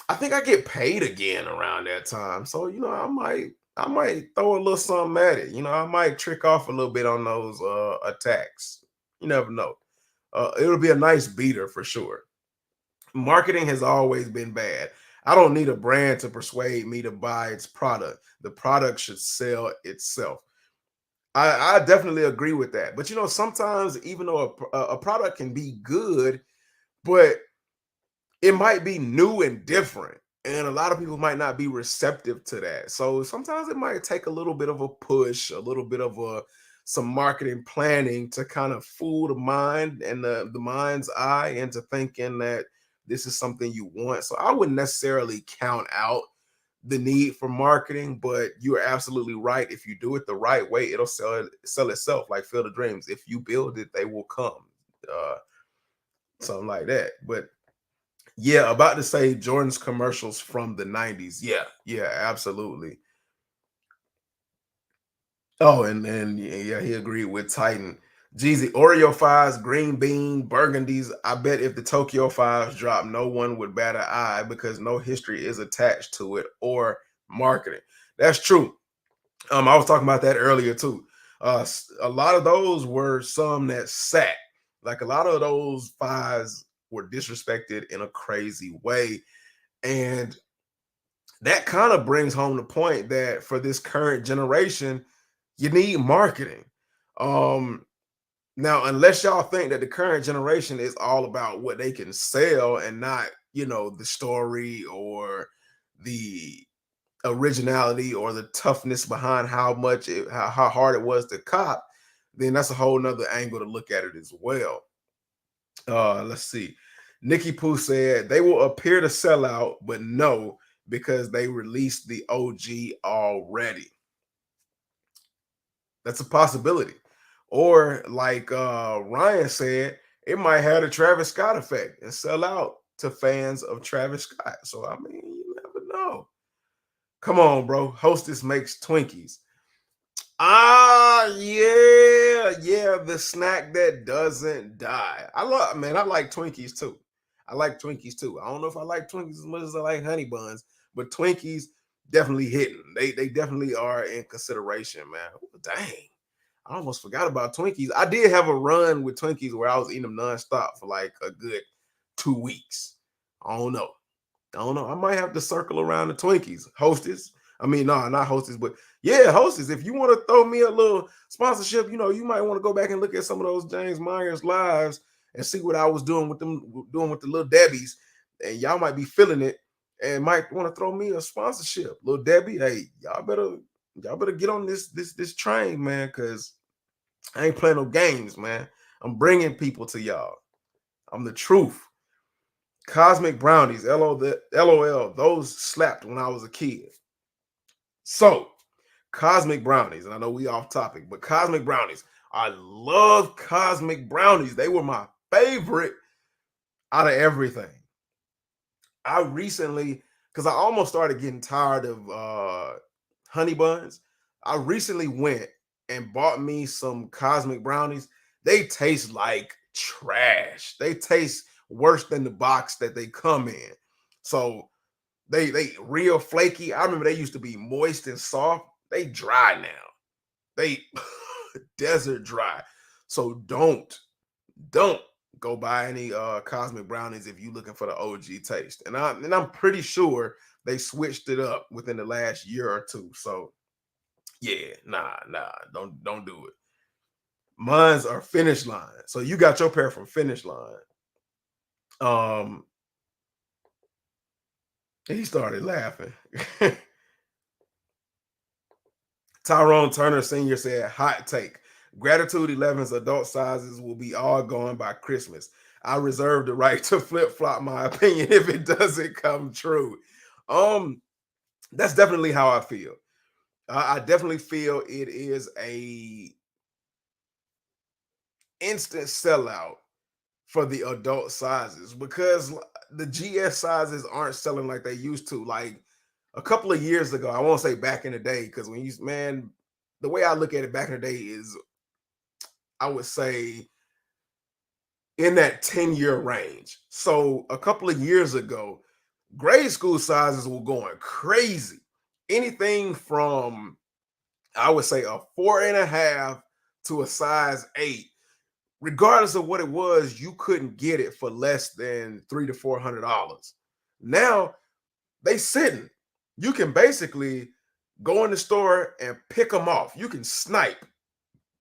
A: I think I get paid again around that time. So, I might throw a little something at it. I might trick off a little bit on those attacks. You never know. It'll be a nice beater for sure. Marketing has always been bad. I don't need a brand to persuade me to buy its product. The product should sell itself. I definitely agree with that. But sometimes even though a product can be good, but it might be new and different, and a lot of people might not be receptive to that. So sometimes it might take a little bit of a push, a little bit of some marketing planning to kind of fool the mind and the mind's eye into thinking that this is something you want. So I wouldn't necessarily count out the need for marketing, but you are absolutely right. If you do it the right way, it'll sell itself, like Field of Dreams. If you build it, they will come. Something like that. But yeah, about to say Jordan's commercials from the 90s. Yeah, absolutely. Oh, and yeah, he agreed with Titan. Jeezy, Oreo fives, green bean, burgundies. I bet if the Tokyo fives drop, no one would bat an eye because no history is attached to it or marketing. That's true. I was talking about that earlier too. A lot of those were some that sat. Like a lot of those fives were disrespected in a crazy way. And that kind of brings home the point that for this current generation, you need marketing. Um, Now, unless y'all think that the current generation is all about what they can sell and not, the story or the originality or the toughness behind how hard it was to cop, then that's a whole nother angle to look at it as well. Let's see. Nikki Pooh said they will appear to sell out, but no, because they released the OG already. That's a possibility. Or like Ryan said, it might have the Travis Scott effect and sell out to fans of Travis Scott. So I mean, you never know. Come on, bro. Hostess makes Twinkies. Yeah, the snack that doesn't die. I like Twinkies too. I like Twinkies too. I don't know if I like Twinkies as much as I like honey buns, but Twinkies definitely hitting. They definitely are in consideration, man. Ooh, dang. I almost forgot about Twinkies. I did have a run with Twinkies where I was eating them nonstop for like a good 2 weeks. I don't know. I might have to circle around the Twinkies. Hostess. I mean, no, not Hostess, but yeah, Hostess. If you want to throw me a little sponsorship, you might want to go back and look at some of those James Myers lives and see what I was doing with the little Debbies, and y'all might be feeling it and might want to throw me a sponsorship. Little Debbie, hey, y'all better get on this train, man, because I ain't playing no games, man. I'm bringing people to y'all. I'm the truth. Cosmic brownies, LOL, those slapped when I was a kid. So, cosmic brownies, and I know we off topic, but cosmic brownies. I love cosmic brownies. They were my favorite out of everything. I recently, because I almost started getting tired of honey buns, I recently went and bought me some cosmic brownies. They taste like trash. They taste worse than the box that they come in. So they real flaky. I remember they used to be moist and soft. They dry now. They desert dry. So don't go buy any cosmic brownies if you're looking for the OG taste. And I'm pretty sure they switched it up within the last year or two. So yeah, nah, don't do it. Mine's are Finish Line. So you got your pair from Finish Line. He started laughing. Tyrone Turner Sr. said, hot take. Gratitude 11's adult sizes will be all gone by Christmas. I reserve the right to flip-flop my opinion if it doesn't come true. That's definitely how I feel. I definitely feel it is a instant sellout for the adult sizes because the GS sizes aren't selling like they used to. Like a couple of years ago, I won't say back in the day, because when you, man, the way I look at it back in the day is, I would say, in that 10-year range. So a couple of years ago, grade school sizes were going crazy. Anything from, I would say, a 4.5 to a size 8, regardless of what it was, you couldn't get it for less than $300 to $400. Now they sitting. You can basically go in the store and pick them off. You can snipe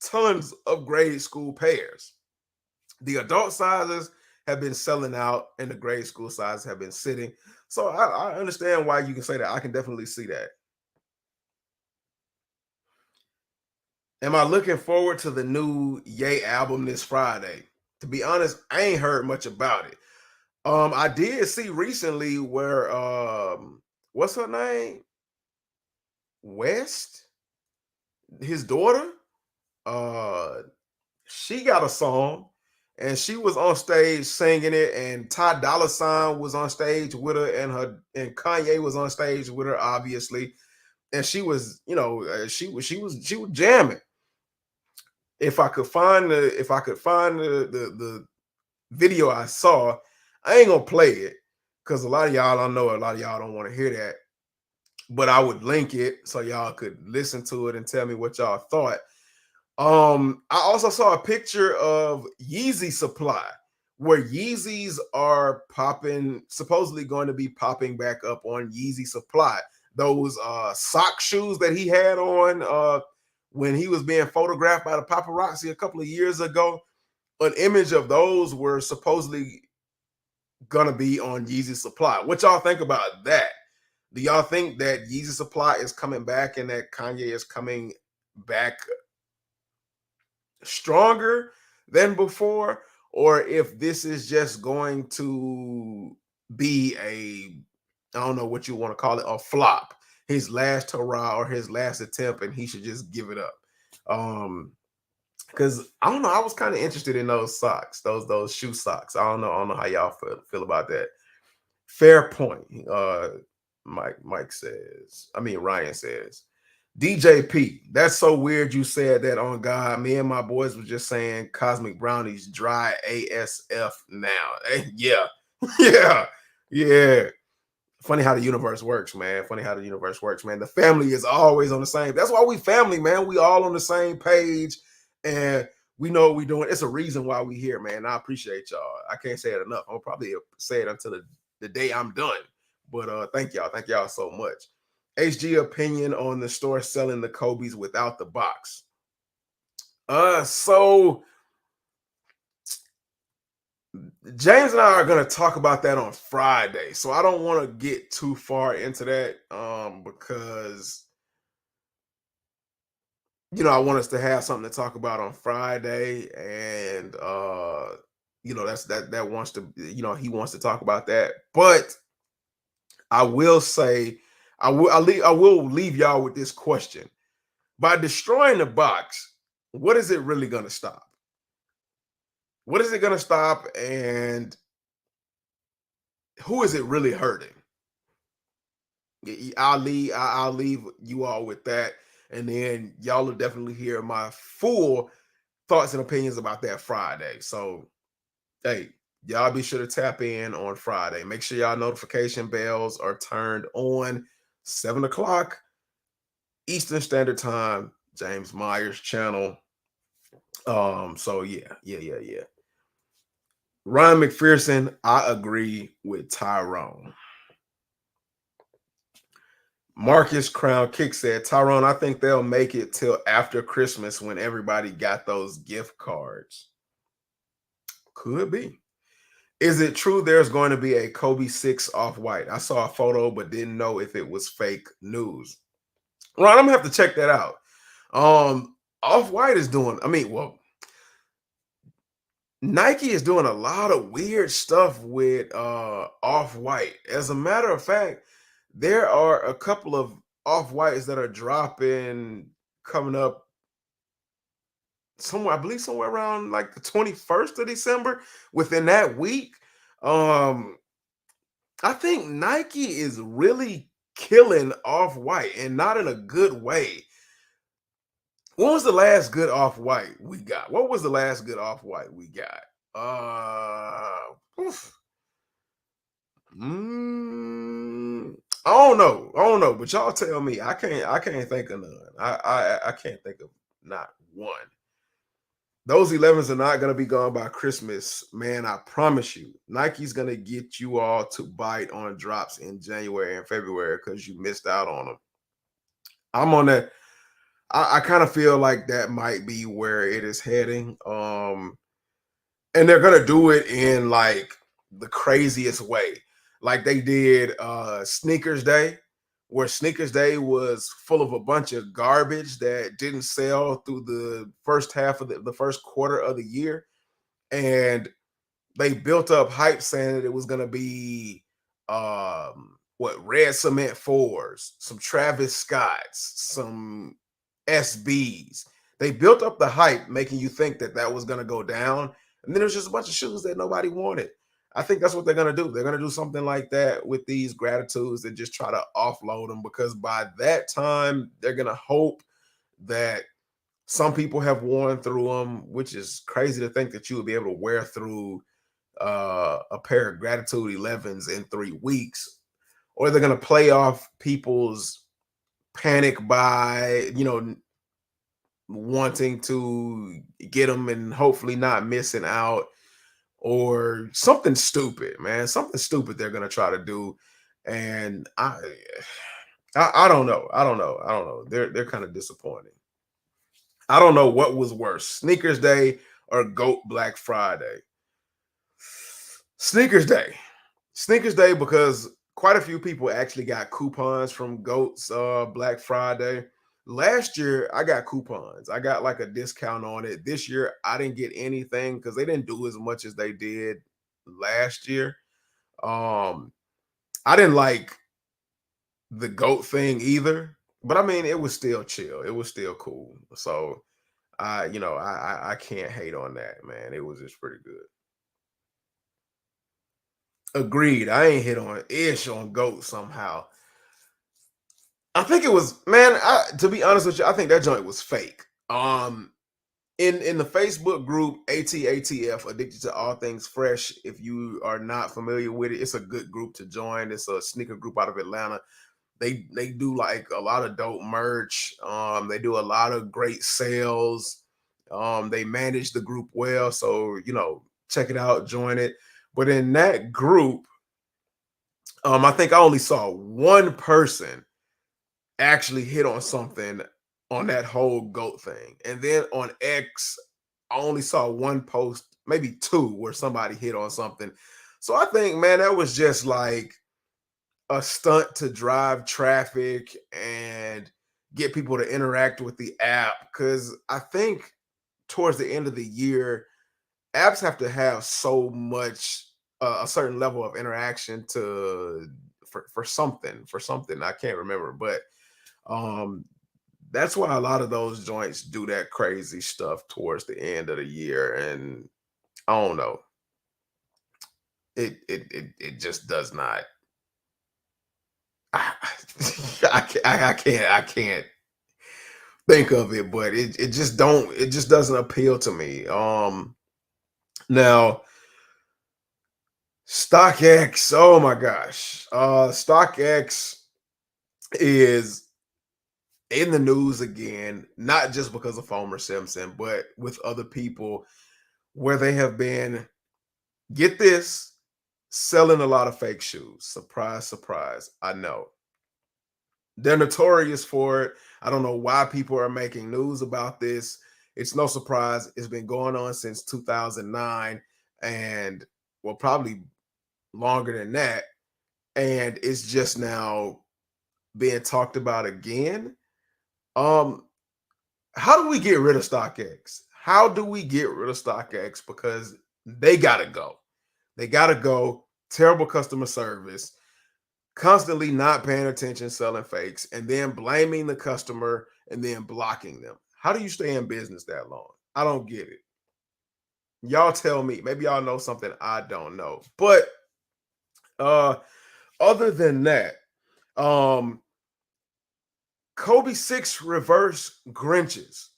A: tons of grade school pairs. The adult sizes have been selling out and the grade school sizes have been sitting. So I understand why you can say that. I can definitely see that. Am I looking forward to the new Ye album this Friday? To be honest, I ain't heard much about it. I did see recently where what's her name? West, his daughter, she got a song and she was on stage singing it, and Ty Dolla $ign was on stage with her, and Kanye was on stage with her, obviously, and she was, she was jamming. If I could find the video I saw, I ain't gonna play it because a lot of y'all don't know, a lot of y'all don't want to hear that, but I would link it so y'all could listen to it and tell me what y'all thought. I also saw a picture of Yeezy Supply, where Yeezys are popping, supposedly going to be popping back up on Yeezy Supply. Those sock shoes that he had on when he was being photographed by the paparazzi a couple of years ago, an image of those were supposedly gonna be on Yeezy Supply. What y'all think about that? Do y'all think that Yeezy Supply is coming back and that Kanye is coming back stronger than before, or if this is just going to be a, I don't know what you want to call it, a flop, his last hurrah or his last attempt, and he should just give it up? Because I don't know, I was kind of interested in those socks, those shoe socks. I don't know how y'all feel about that. Fair point. Mike says, Ryan says, DJP, that's so weird you said that on God. Me and my boys were just saying Cosmic Brownies dry ASF now. Yeah. Yeah. Funny how the universe works, man. The family is always on the same. That's why we family, man. We all on the same page and we know what we're doing. It's a reason why we here, man. I appreciate y'all. I can't say it enough. I'll probably say it until the day I'm done. But thank y'all. Thank y'all so much. HG opinion on the store selling the Kobe's without the box. So James and I are going to talk about that on Friday. So I don't want to get too far into that because I want us to have something to talk about on Friday, and that wants to, he wants to talk about that. But I will say, I will leave y'all with this question. By destroying the box, what is it really going to stop? What is it going to stop, and who is it really hurting? I'll leave you all with that, and then y'all will definitely hear my full thoughts and opinions about that Friday. So, hey, y'all be sure to tap in on Friday. Make sure y'all notification bells are turned on. 7 o'clock Eastern Standard Time, James Myers channel. So yeah. Ryan McPherson, I agree with Tyrone. Marcus Crown Kick said, Tyrone, I think they'll make it till after Christmas when everybody got those gift cards. Could be. Is it true there's going to be a Kobe 6 off-white? I saw a photo but didn't know if it was fake news. Ron, I'm gonna have to check that out. Off-white is doing, Nike is doing a lot of weird stuff with off-white. As a matter of fact, there are a couple of off-whites that are dropping coming up somewhere, I believe somewhere around like the 21st of December, within that week. I think Nike is really killing off-white and not in a good way. When was the last good off-white we got? What was the last good off-white we got? Oof. I don't know, but y'all tell me. I can't think of none. I can't think of not one. Those 11s are not going to be gone by Christmas, man. I promise you. Nike's going to get you all to bite on drops in January and February because you missed out on them. I'm on that. I kind of feel like that might be where it is heading. And they're going to do it in like the craziest way. Like they did Sneakers Day, where Sneakers Day was full of a bunch of garbage that didn't sell through the first half of the first quarter of the year. And they built up hype saying that it was going to be red cement 4s, some Travis Scotts, some SBs. They built up the hype, making you think that that was going to go down. And then there's just a bunch of shoes that nobody wanted. I think that's what they're going to do. They're going to do something like that with these gratitudes and just try to offload them, because by that time, they're going to hope that some people have worn through them, which is crazy to think that you would be able to wear through a pair of gratitude 11s in 3 weeks. Or they're going to play off people's panic buy, wanting to get them and hopefully not missing out. Or something stupid, man. Something stupid they're gonna try to do, and I don't know. I don't know. They're kind of disappointing. I don't know what was worse, Sneakers Day or GOAT Black Friday. Sneakers Day, because quite a few people actually got coupons from GOAT's Black Friday. Last year, I got coupons. I got like a discount on it. This year, I didn't get anything because they didn't do as much as they did last year. I didn't like the GOAT thing either, but I mean, it was still chill. It was still cool. So, I can't hate on that, man. It was just pretty good. Agreed. I ain't hit on ish on GOAT somehow. I think it was, man, to be honest with you, I think that joint was fake. In the Facebook group ATATF, Addicted to All Things Fresh, if you are not familiar with it, it's a good group to join. It's a sneaker group out of Atlanta. They do like a lot of dope merch. They do a lot of great sales. They manage the group well, so check it out, join it. But in that group, I think I only saw one person actually hit on something on that whole GOAT thing. And then on X, I only saw one post, maybe two, where somebody hit on something. So I think, man, that was just like a stunt to drive traffic and get people to interact with the app. Because I think towards the end of the year, apps have to have so much, a certain level of interaction for something. I can't remember, but that's why a lot of those joints do that crazy stuff towards the end of the year. And I don't know, it just does not. I can't think of it, but it just doesn't appeal to me. Now StockX, oh my gosh, StockX is in the news again, not just because of Homer Simpson, but with other people, where they have been, get this, selling a lot of fake shoes. Surprise, surprise. I know. They're notorious for it. I don't know why people are making news about this. It's no surprise. It's been going on since 2009 and well, probably longer than that. And it's just now being talked about again. Um, how do we get rid of StockX? How do we get rid of StockX? Because they gotta go. They gotta go. Terrible customer service, constantly not paying attention, selling fakes, and then blaming the customer and then blocking them. How do you stay in business that long? I don't get it. Y'all tell me. Maybe y'all know something I don't know. But other than that, um, Kobe 6 reverse Grinches.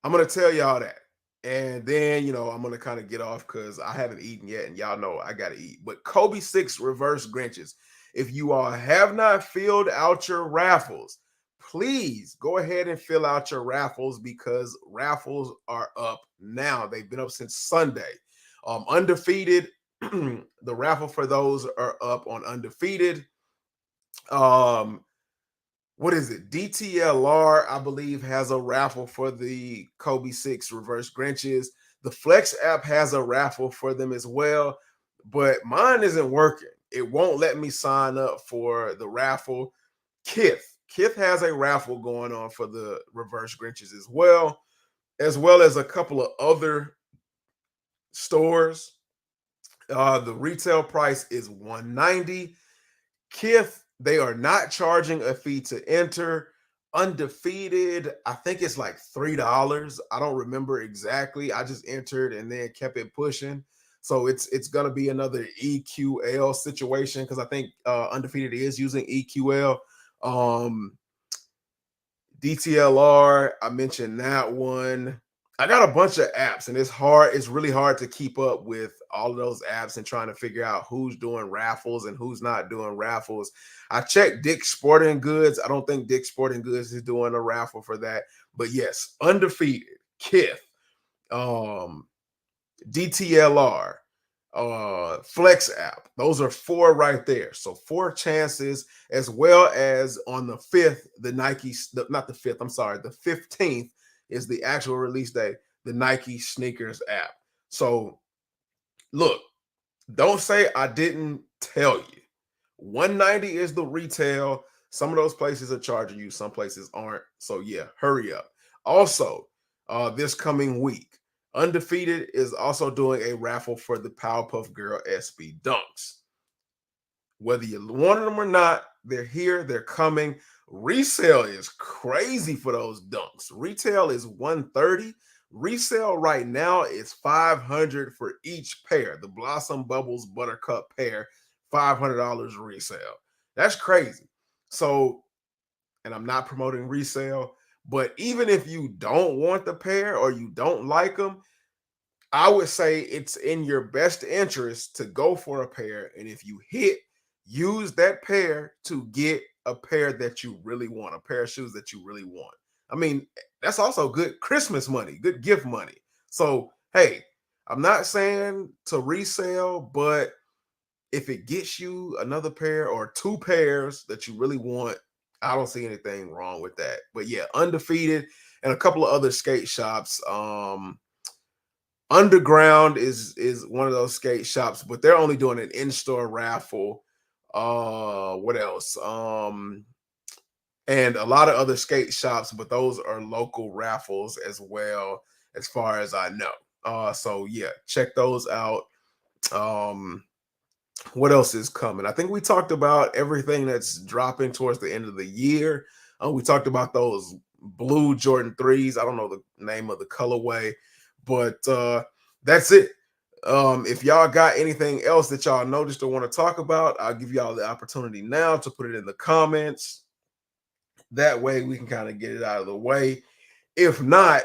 A: I'm gonna tell y'all that. And then I'm gonna kind of get off because I haven't eaten yet, and y'all know I gotta eat. But Kobe 6 reverse Grinches. If you all have not filled out your raffles, please go ahead and fill out your raffles because raffles are up now. They've been up since Sunday. Undefeated, the raffle for those are up on Undefeated. What is it? DTLR, I believe, has a raffle for the Kobe 6 reverse Grinches. The Flex app has a raffle for them as well, but mine isn't working. It won't let me sign up for the raffle. Kith has a raffle going on for the reverse Grinches as well as a couple of other stores. The retail price is $190. Kith, they are not charging a fee to enter. Undefeated, I think it's like $3. I don't remember exactly. I just entered and then kept it pushing. So it's gonna be another EQL situation because I think Undefeated is using EQL. DTLR, I mentioned that one. I got a bunch of apps, and it's really hard to keep up with all of those apps and trying to figure out who's doing raffles and who's not doing raffles. I checked Dick's Sporting Goods. I don't think Dick's Sporting Goods is doing a raffle for that. But yes, Undefeated, Kith, DTLR, Flex app. Those are 4 right there. So 4 chances, as well as on the 5th, the Nike, not the 5th, I'm sorry, the 15th is the actual release date, the Nike sneakers app. So look, don't say I didn't tell you. 190 is the retail. Some of those places are charging you, some places aren't. So yeah, hurry up. Also, this coming week, Undefeated is also doing a raffle for the Powerpuff Girl SB Dunks. Whether you wanted them or not, they're here, they're coming. Resale is crazy for those dunks. Retail is $130. Resale right now is $500 for each pair. The Blossom Bubbles Buttercup pair, $500 resale. That's crazy. So, and I'm not promoting resale, but even if you don't want the pair or you don't like them, I would say it's in your best interest to go for a pair. And if you hit, use that pair to get a pair that you really want, a pair of shoes that you really want. I mean, that's also good Christmas money, good gift money. So, hey, I'm not saying to resell, but if it gets you another pair or 2 pairs that you really want, I don't see anything wrong with that. But yeah, Undefeated and a couple of other skate shops. Underground is one of those skate shops, but they're only doing an in-store raffle. What else? And a lot of other skate shops, but those are local raffles as well, as far as I know. So yeah, check those out. What else is coming? I think we talked about everything that's dropping towards the end of the year. We talked about those blue Jordan 3s. I don't know the name of the colorway, but that's it. If y'all got anything else that y'all noticed or want to talk about, I'll give y'all the opportunity now to put it in the comments. That way we can kind of get it out of the way. If not,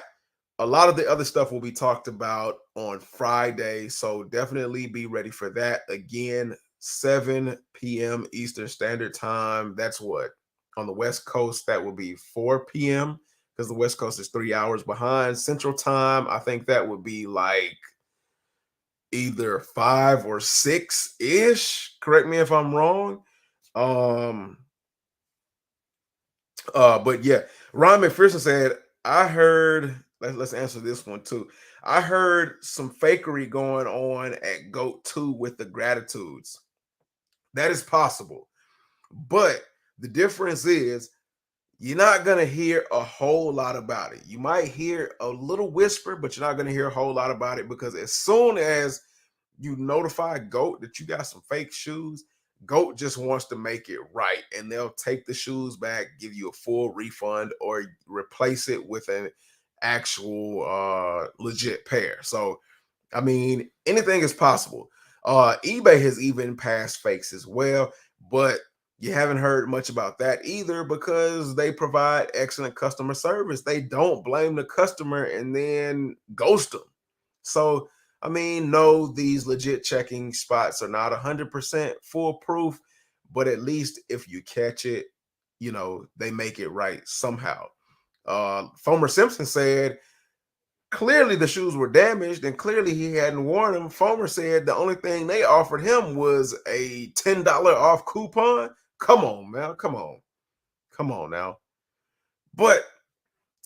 A: a lot of the other stuff will be talked about on Friday. So definitely be ready for that. Again, 7 p.m. Eastern Standard Time. That's what? On the West Coast, that will be 4 p.m. because the West Coast is 3 hours behind. Central Time, I think that would be like either 5 or 6-ish. Correct me if I'm wrong. But yeah, Ron McPherson said, I heard, let's answer this one too. I heard some fakery going on at GOAT 2 with the gratitudes. That is possible. But the difference is you're not going to hear a whole lot about it. You might hear a little whisper, but you're not going to hear a whole lot about it, because as soon as you notify GOAT that you got some fake shoes, GOAT just wants to make it right, and they'll take the shoes back, give you a full refund, or replace it with an actual legit pair. So I mean, anything is possible. eBay has even passed fakes as well, but you haven't heard much about that either, because they provide excellent customer service. They don't blame the customer and then ghost them. So, I mean, no, these legit checking spots are not 100% foolproof, but at least if you catch it, they make it right somehow. Fomer Simpson said, clearly the shoes were damaged and clearly he hadn't worn them. Fomer said the only thing they offered him was a $10 off coupon. Come on, man. Come on now. But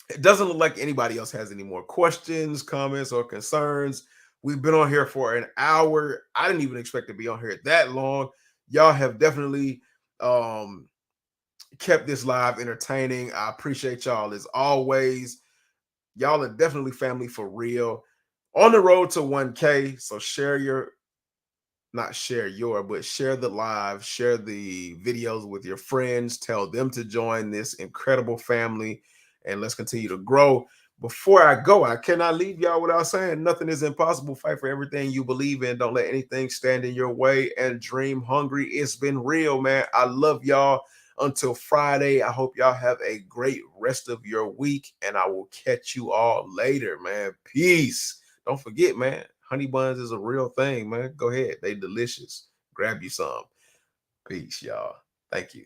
A: it doesn't look like anybody else has any more questions, comments, or concerns. We've been on here for an hour. I didn't even expect to be on here that long. Y'all have definitely kept this live entertaining. I appreciate y'all as always. Y'all are definitely family for real. On the road to 1K. So share the live, share the videos with your friends. Tell them to join this incredible family, and let's continue to grow. Before I go, I cannot leave y'all without saying nothing is impossible. Fight for everything you believe in. Don't let anything stand in your way, and dream hungry. It's been real, man. I love y'all. Until Friday, I hope y'all have a great rest of your week, and I will catch you all later, man. Peace. Don't forget, man, honey buns is a real thing, man. Go ahead. They delicious. Grab you some. Peace, y'all. Thank you.